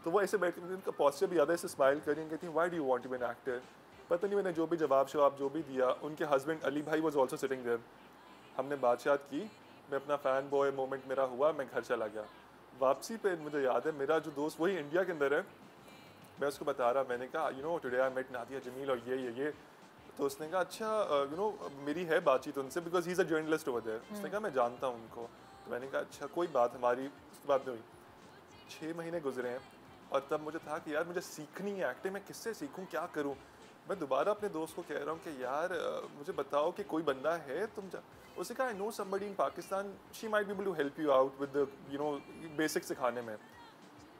तो वो ऐसे बैठ के उनका पॉस्चर भी ज़्यादा ऐसे स्माइल करेंगे, कहती हैं why do you want to be an actor. पता नहीं मैंने जो भी जवाब जो भी दिया, उनके हस्बैंड अली भाई वाज आल्सो सिटिंग देयर। हमने बातचीत की, मैं अपना फ़ैन बॉय मोमेंट मेरा हुआ, मैं घर चला गया। वापसी पे मुझे याद है मेरा जो दोस्त वही इंडिया के अंदर है, मैं उसको बता रहा, मैंने कहा you know today I met Nadia Jamil और ये। तो उसने कहा अच्छा यू नो मेरी है बातचीत उनसे, because he is a journalist over there. उसने कहा मैं जानता हूँ उनको। तो मैंने कहा अच्छा कोई बात, हमारी उसके बाद नहीं हुई। 6 महीने गुजरे हैं, और तब मुझे था कि यार मुझे सीखनी है एक्टिंग, मैं किससे सीखूँ, क्या करूँ। मैं दोबारा अपने दोस्त को कह रहा हूँ कि यार मुझे बताओ कि कोई बंदा है तुम उसने कहा I know somebody in Pakistan, she might be able to help you out with the you know basic सिखाने में।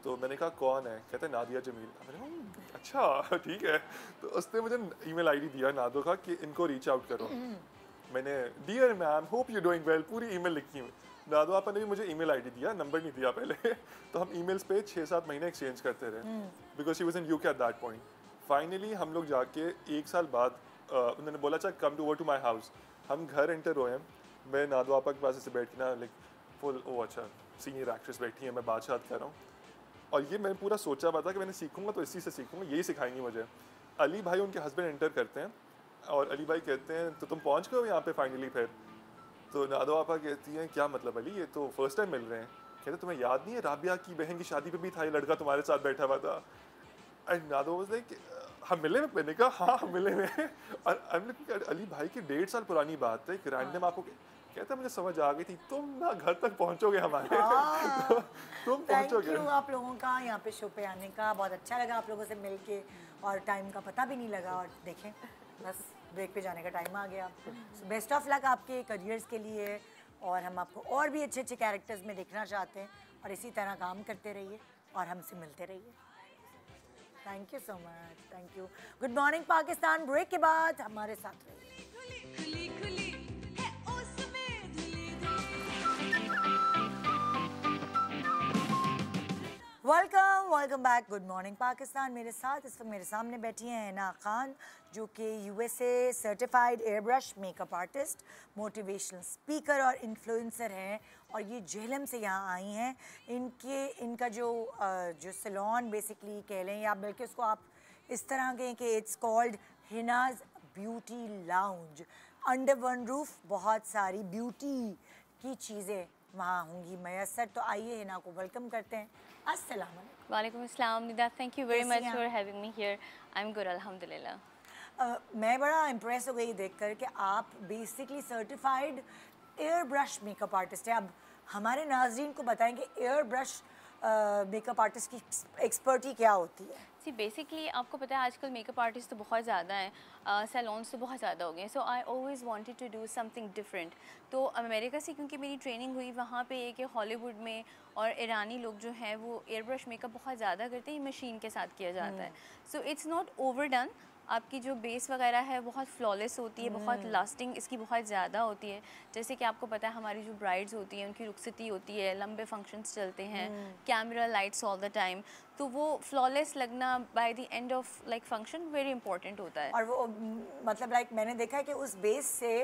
तो मैंने कहा कौन है, कहते हैं नादिया जमील। मैंने कहा अच्छा ठीक है। तो उसने मुझे ईमेल आईडी दिया नादो का कि इनको रीच आउट करो। मैंने dear ma'am hope you doing well पूरी ईमेल लिखी हुई। नादो आपा ने भी मुझे ईमेल आईडी दिया, नंबर नहीं दिया पहले। तो हम ईमेल्स पे 6-7 महीने एक्सचेंज करते रहे, because she was in UK at that point. Finally हम लोग जाके 1 साल बाद उन्होंने बोला अच्छा come to over to my house. हम घर एंटर हुए हैं, मैं नादो आपा के पास ऐसे बैठ के ना लाइक फुल ओ अच्छा सीनियर एक्ट्रेस बैठी है, मैं बातचीत कर रहा हूँ। और ये मैंने पूरा सोचा हुआ था कि मैंने सीखूंगा तो इसी से सीखूंगा, यही सिखाएंगी मुझे। अली भाई उनके हस्बैंड एंटर करते हैं, और अली भाई कहते हैं तो तुम पहुँच गए हो यहाँ पे फाइनली फिर। तो नादो आपा कहती हैं क्या मतलब अली, ये तो फर्स्ट टाइम मिल रहे हैं। कहते तुम्हें याद नहीं है राबिया की बहन की शादी पे भी था ये लड़का तुम्हारे साथ बैठा हुआ था। एंड नादो वाज लाइक हम मिले में, मैंने कहा हाँ हम मिले में। और अली भाई की 1.5 साल पुरानी बात है, एक रैंडम आपको कहता मुझे समझ आ गई थी तुम ना घर तक पहुंचोगे हमारे। तुम पहुंचोगे। थैंक यू आप लोगों का यहाँ पे शो पे आने का, बहुत अच्छा लगा आप लोगों से मिलके, और टाइम का पता भी नहीं लगा। और देखें बस ब्रेक पे जाने का टाइम आ गया। बेस्ट ऑफ लक आपके करियर्स के लिए, और हम आपको और भी अच्छे अच्छे कैरेक्टर्स में देखना चाहते हैं, और इसी तरह काम करते रहिए और हमसे मिलते रहिए। Thank you so much, thank you. Good morning Pakistan break के बाद हमारे साथ रहिए। Welcome back. Good morning Pakistan. मेरे साथ इस वक्त मेरे सामने बैठी हैं हिना खान, जो कि USA certified air brush makeup artist, motivational speaker और इन्फ्लुएंसर हैं, और ये झेलम से यहाँ आई हैं। इनका जो सैलून बेसिकली कह लें, या बल्कि उसको आप इस तरह कहें कि it's called Hina's beauty lounge. Under one roof बहुत सारी ब्यूटी की चीज़ें वहाँ होंगी मैसर। तो आइए हिना को वेलकम करते हैं। अस्सलाम वालेकुम। वालेकुम अस्सलाम Nida, thank you very much for having me here. I am good अल्हम्दुलिल्लाह। मैं बड़ा इम्प्रेस हो गई देखकर कि आप basically certified air brush makeup artist हैं। अब हमारे नाज़रीन को बताएं कि एयर ब्रश मेकअप आर्टिस्ट की एक्सपर्टी क्या होती है। सी बेसिकली आपको पता है आजकल मेकअप आर्टिस्ट तो बहुत ज़्यादा हैं, सैलून्स तो बहुत ज़्यादा हो गए हैं। So I always wanted to do something different. तो अमेरिका से क्योंकि मेरी ट्रेनिंग हुई, वहाँ पे एक हॉलीवुड में और ईरानी लोग जो हैं वो एयर ब्रश मेकअप बहुत ज़्यादा करते हैं, मशीन के साथ किया जाता है। So it's not overdone. आपकी जो बेस वगैरह है बहुत फ्लॉलेस होती है, बहुत लास्टिंग इसकी बहुत ज़्यादा होती है। जैसे कि आपको पता है हमारी जो ब्राइड्स होती हैं उनकी रुखसती होती है, लंबे फंक्शंस चलते हैं, camera lights all the time, तो वो फ्लॉलेस लगना by the end of like function very important होता है। और वो मतलब लाइक मैंने देखा है कि उस बेस से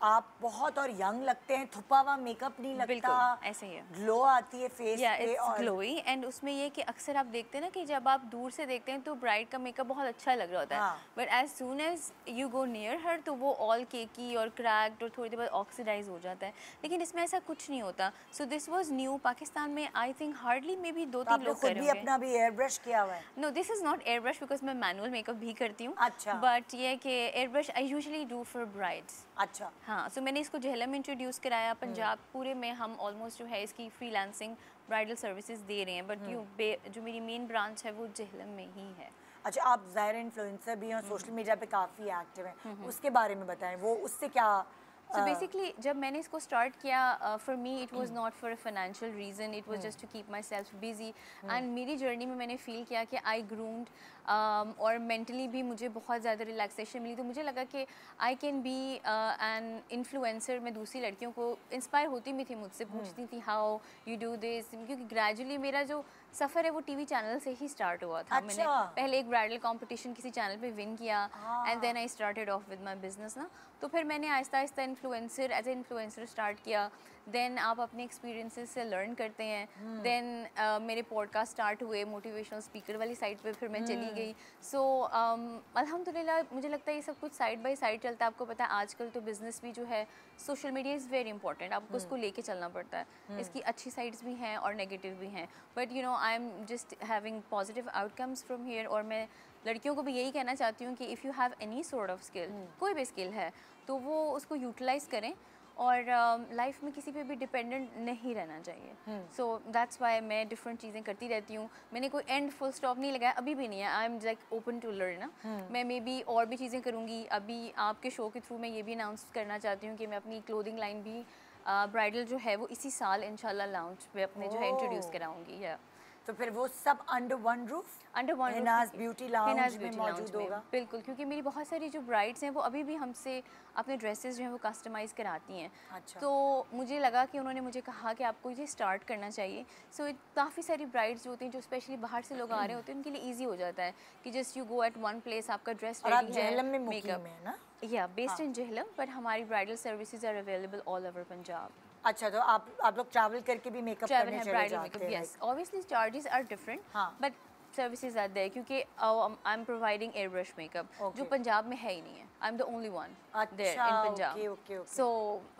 आप बहुत और यंग लगते हैं, थुपा हुआ मेकअप नहीं लगता, ऐसे ही है, ग्लो आती है फेस पे और ग्लोई। एंड उसमें ये कि अक्सर आप देखते हैं ना कि जब आप दूर से देखते हैं तो ब्राइड का मेकअप बहुत अच्छा लग रहा होता है, but as soon as you go near her तो वो ऑल केकी और क्रैक्ड और थोड़ी देर बाद ऑक्सीडाइज हो जाता है। लेकिन इसमें ऐसा कुछ नहीं होता। So this was new Pakistan में। I think hardly maybe 2-3 लोग कर रहे हैं। अपना भी एयर ब्रश किया हुआ है? No, this is not air brush because मैं मैनुअल मेकअप भी करती हूँ। अच्छा। बट ये कि air brush I usually do for brides. अच्छा। हाँ, सो मैंने इसको झेलम में इंट्रोड्यूस कराया। पंजाब पूरे में हम ऑलमोस्ट जो है इसकी फ्रीलांसिंग ब्राइडल सर्विसेज दे रहे हैं, बट जो मेरी मेन ब्रांच है वो झेलम में ही है। अच्छा, आप ज़ाहिर इन्फ्लुएंसर भी हैं, सोशल मीडिया पे काफ़ी एक्टिव हैं, उसके बारे में बताएं, वो उससे क्या? So basically जब मैंने इसको स्टार्ट किया, for me it was not for a financial reason, it was just to keep myself busy, and मेरी जर्नी में मैंने फील किया कि I groomed और मेंटली भी मुझे बहुत ज़्यादा रिलैक्सेशन मिली। तो मुझे लगा कि I can be an influencer. मैं दूसरी लड़कियों को इंस्पायर होती भी थी, मुझसे पूछती थी हाउ यू डू दिस, क्योंकि ग्रेजुअली मेरा जो सफ़र है वो टीवी चैनल से ही स्टार्ट हुआ था। अच्छा। मैंने पहले एक ब्राइडल कंपटीशन किसी चैनल पे विन किया, and then I started off with my business ना। तो फिर मैंने आहिस्ता आहिस्ता influencer as a influencer start किया। देन आप अपने एक्सपीरियंसेस से लर्न करते हैं। देन मेरे पॉडकास्ट स्टार्ट हुए, मोटिवेशनल स्पीकर वाली साइड पे फिर मैं चली गई। सो अल्हम्दुलिल्लाह मुझे लगता है ये सब कुछ साइड बाय साइड चलता है। आपको पता है आजकल तो बिज़नेस भी जो है, social media is very important, आपको उसको लेके चलना पड़ता है। इसकी अच्छी साइड्स भी हैं और नेगेटिव भी हैं, but you know I am just having positive outcomes from here. और मैं लड़कियों को भी यही कहना चाहती हूँ कि if you have any sort of skill, कोई भी स्किल है, तो वो उसको यूटिलाइज़ करें और लाइफ में किसी पे भी डिपेंडेंट नहीं रहना चाहिए। सो दैट्स वाई मैं डिफरेंट चीज़ें करती रहती हूँ। मैंने कोई एंड फुल स्टॉप नहीं लगाया, अभी भी नहीं है। I am like open to learn ना। मैं मे बी और भी चीज़ें करूँगी। अभी आपके शो के थ्रू मैं ये भी अनाउंस करना चाहती हूँ कि मैं अपनी क्लोथिंग लाइन भी ब्राइडल जो है वो इसी साल इंशाल्लाह लॉन्च पे अपने जो है इंट्रोड्यूस कराऊँगी। या तो फिर वो सब under one roof, under one Hina's beauty lounge में मौजूद होगा। बिल्कुल, क्योंकि मेरी बहुत सारी जो ब्राइड्स हैं वो अभी भी हमसे अपने ड्रेसेस जो हैं वो कस्टमाइज़ कराती हैं। अच्छा। तो मुझे लगा कि उन्होंने मुझे कहा कि आपको ये स्टार्ट करना चाहिए। सो काफ़ी सारी ब्राइड्स जो होती हैं, जो स्पेशली बाहर से लोग आ रहे होते हैं, उनके लिए ईजी हो जाता है कि just you go at one place, आपका ड्रेस रेडी है, मेकअप ना, या बेस्ड इन झेलम, बट हमारी bridal services are available all over Punjab. अच्छा, तो आप लोग ट्रैवल करके भी मेकअप करने चले जाते हैं? Yes, obviously charges are different, but services are there, क्योंकि I am providing airbrush makeup जो पंजाब में है ही नहीं है। I am the only one there in Punjab. So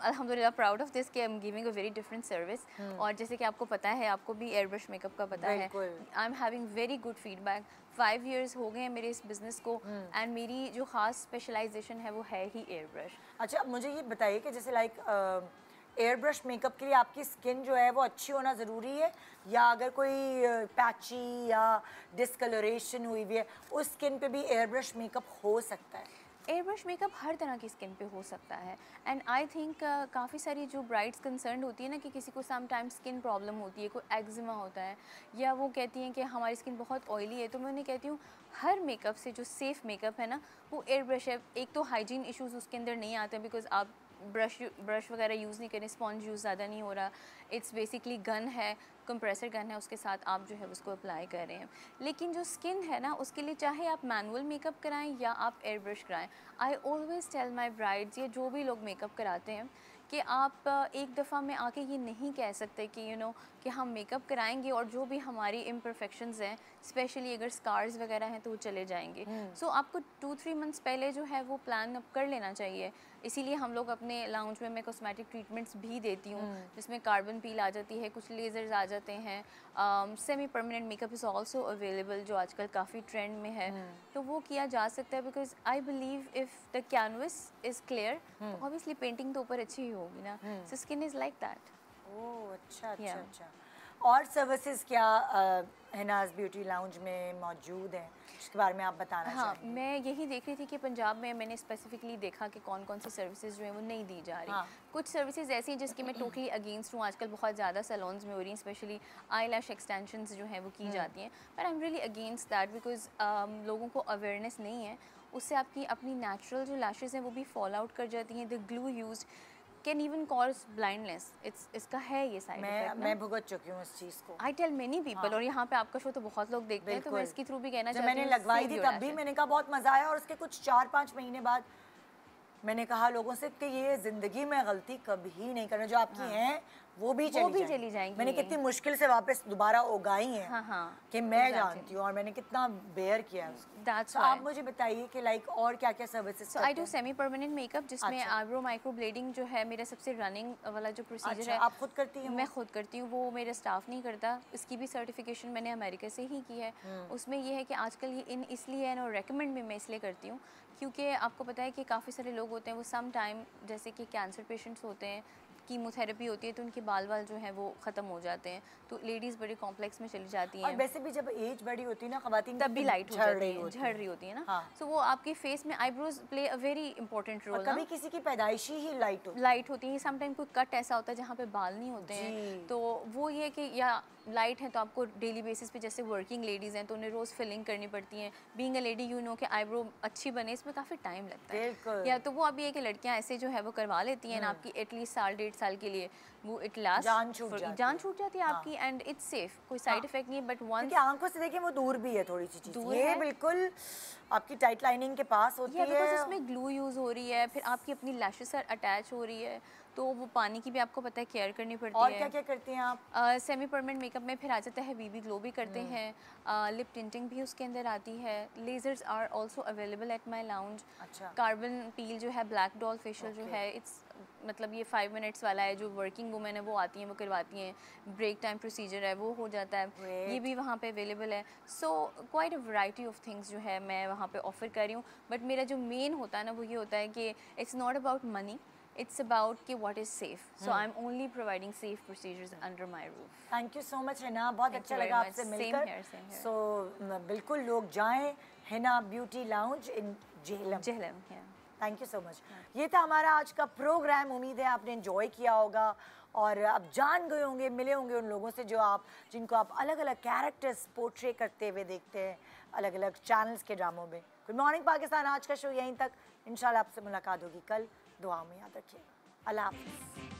अल्हम्दुलिल्लाह प्राउड ऑफ दिस कि I am giving a very different service. और जैसे कि आपको पता है, आपको भी एयर ब्रश मेकअप का पता है, I am having very good feedback. 5 years हो गए हैं मेरे इस बिज़नेस को, एंड मेरी जो ख़ास स्पेशलाइजेशन है वो है ही एयर ब्रश। अच्छा, मुझे ये बताइए कि जैसे लाइक एयर ब्रश मेकअप के लिए आपकी स्किन जो है वो अच्छी होना ज़रूरी है, या अगर कोई पैची या डिस्कलरेशन हुई हुई है उस स्किन पे भी एयर ब्रश मेकअप हो सकता है? एयर ब्रश मेकअप हर तरह की स्किन पे हो सकता है। एंड आई थिंक काफ़ी सारी जो ब्राइड्स कंसर्न होती है ना कि किसी को सम टाइम स्किन प्रॉब्लम होती है, कोई एक्जिमा होता है, या वो कहती हैं कि हमारी स्किन बहुत ऑयली है, तो मैं उन्हें कहती हूँ हर मेकअप से जो सेफ़ मेकअप है ना वो एयर ब्रश है। एक तो हाइजीन इश्यूज़ उसके अंदर नहीं आते हैं, बिकॉज आप ब्रश वगैरह यूज़ नहीं करें, स्पॉन्ज यूज़ ज़्यादा नहीं हो रहा। इट्स बेसिकली गन है, कंप्रेसर गन है, उसके साथ आप जो है उसको अप्लाई कर रहे हैं। लेकिन जो स्किन है ना, उसके लिए चाहे आप मैनुअल मेकअप कराएं या आप एयर ब्रश कराएं, I always tell my brides या जो भी लोग मेकअप कराते हैं कि आप एक दफ़ा में आके ये नहीं कह सकते कि कि हम मेकअप कराएंगे और जो भी हमारी इम्परफेक्शंस हैं, स्पेशली अगर स्कार्स वगैरह हैं तो वो चले जाएंगे। सो आपको 2-3 मंथ्स पहले जो है वो प्लान अप कर लेना चाहिए। इसीलिए हम लोग अपने लाउंज में मैं कॉस्मेटिक ट्रीटमेंट्स भी देती हूँ, जिसमें कार्बन पील आ जाती है, कुछ लेज़र्स आ जाते हैं, semi permanent makeup is also available जो आजकल काफ़ी ट्रेंड में है, तो वो किया जा सकता है। Because I believe if the canvas is clear तो ऑब्वियसली पेंटिंग तो ऊपर अच्छी ही होगी ना। So skin is like that. Oh अच्छा अच्छा अच्छा। और सर्विसेज क्या हिनाज़ ब्यूटी लाउंज में मौजूद हैं, इसके बारे में आप बताना चाहेंगे? मैं यही देख रही थी कि पंजाब में मैंने स्पेसिफिकली देखा कि कौन कौन सी सर्विसेज जो है वो नहीं दी जा रही। कुछ सर्विसेज ऐसी हैं जिसकी मैं टोटली अगेंस्ट हूँ, आजकल बहुत ज़्यादा सैलून्स में हो रही हैं, स्पेशली आई लैश एक्सटेंशंस जो है वो की जाती हैं, but I am really against that because लोगों को अवेयरनेस नहीं है। उससे आपकी अपनी नेचुरल जो लैशेज़ हैं वो भी फॉल आउट कर जाती हैं। The glue use can even cause blindness. इसका है ये साइड इफेक्ट। मैं भुगत चुकी हूँ इस चीज़ को। आई टेल मेनी पीपल, और यहाँ पे आपका शो तो बहुत लोग देखते हैं, तो मैं इसके थ्रू भी कहना चाहती हूँ। मैंने लगवाई थी तब भी मैंने कहा बहुत मज़ा आया, और उसके कुछ 4-5 महीने बाद मैंने कहा लोगों से कि ये ज़िंदगी में गलती कभी नहीं करना, जो आपकी हैं वो भी चली जाएंगी। मैंने कितनी मुश्किल से वापस दोबारा उगाई हैं कि मैं जानती हूँ, और मैंने कितना बेयर किया है उसको। तो आप मुझे बताइए कि लाइक और क्या क्या services? I do semi permanent makeup, जिसमें आईब्रो माइक्रो ब्लेडिंग जो है मेरा सबसे रनिंग वाला जो प्रोसीजर है। आप खुद करती हैं? मैं खुद करती हूँ, वो मेरा स्टाफ नहीं करता। इसकी भी सर्टिफिकेशन मैंने अमेरिका से ही की है। उसमें ये है कि आजकल ये इसलिए है और रेकमेंड भी मैं इसलिए करती हूँ क्योंकि आपको पता है कि काफ़ी सारे लोग होते हैं वो सम टाइम, जैसे कि कैंसर पेशेंट्स होते हैं, कीमोथेरेपी होती है तो उनके बाल जो हैं वो ख़त्म हो जाते हैं, तो लेडीज़ बड़ी कॉम्प्लेक्स में चली जाती हैं। और वैसे भी जब एज बड़ी होती है ना खवातीन, तब भी लाइट झड़ रही होती है ना। सो वो आपके फेस में eyebrows play a very important role. कभी किसी की पैदाइशी ही लाइट होती है, समटाइम कोई कट ऐसा होता है जहाँ पे बाल नहीं होते हैं, तो वो ये कि या लाइट है तो आपको डेली बेसिस पे, जैसे वर्किंग लेडीज़ हैं तो उन्हें रोज़ फिलिंग करनी पड़ती है। Being a lady you know कि आईब्रो अच्छी बने इसमें काफ़ी टाइम लगता है। या तो वो अभी है कि लड़कियां ऐसे जो है वो करवा लेती हैं ना आपकी एटलीस्ट 1.5 साल के लिए, वो इट लास्ट जान छूट जाती है आपकी, एंड इट्स सेफ, कोई साइड इफेक्ट नहीं है। बट वन आंखों से देखिए वो दूर भी है थोड़ी सी चीज़, ये बिल्कुल आपकी टाइट लाइनिंग के पास होती है बिकॉज उसमें ग्लू यूज़ हो रही है, फिर आपकी अपनी लैशेस से अटैच हो रही है, तो वो पानी की भी आपको पता है केयर करनी पड़ती है। और क्या क्या करती हैं आप? सेमी परमानेंट मेकअप में फिर आ जाता है बीबी ग्लो भी करते हैं, लिप टिंटिंग भी उसके अंदर आती है, lasers are also available at my lounge. Carbon peel जो है, ब्लैक डॉल फेशियल जो है, इट्स मतलब ये 5 मिनट्स वाला है, जो वर्किंग वुमेन है वो आती हैं वो करवाती हैं। ब्रेक टाइम प्रोसीजर है वो हो जाता है, ये भी वहाँ पे अवेलेबल है। So quite a variety of things जो है मैं वहाँ पे ऑफर कर रही हूँ। बट मेरा जो मेन होता है ना वो ये होता है कि it's not about money, it's about कि what is safe. So I'm only providing safe procedures under my roof. Thank you so much Hina, बहुत अच्छा लगा आपसे मिलकर। Same here. So बिल्कुल लोग जाएं Hina beauty lounge in Jhelum. Thank you so much. ये था हमारा आज का प्रोग्राम, उम्मीद है आपने एंजॉय किया होगा और अब जान गए होंगे, मिले होंगे उन लोगों से जिनको आप अलग अलग कैरेक्टर्स पोर्ट्रे करते हुए देखते हैं अलग अलग चैनल्स के ड्रामों में। गुड मॉर्निंग पाकिस्तान आज का शो यहीं तक, इंशाल्लाह आपसे मुलाकात होगी कल। दुआ में याद रखिएगा। अल्लाह हाफ़िज़।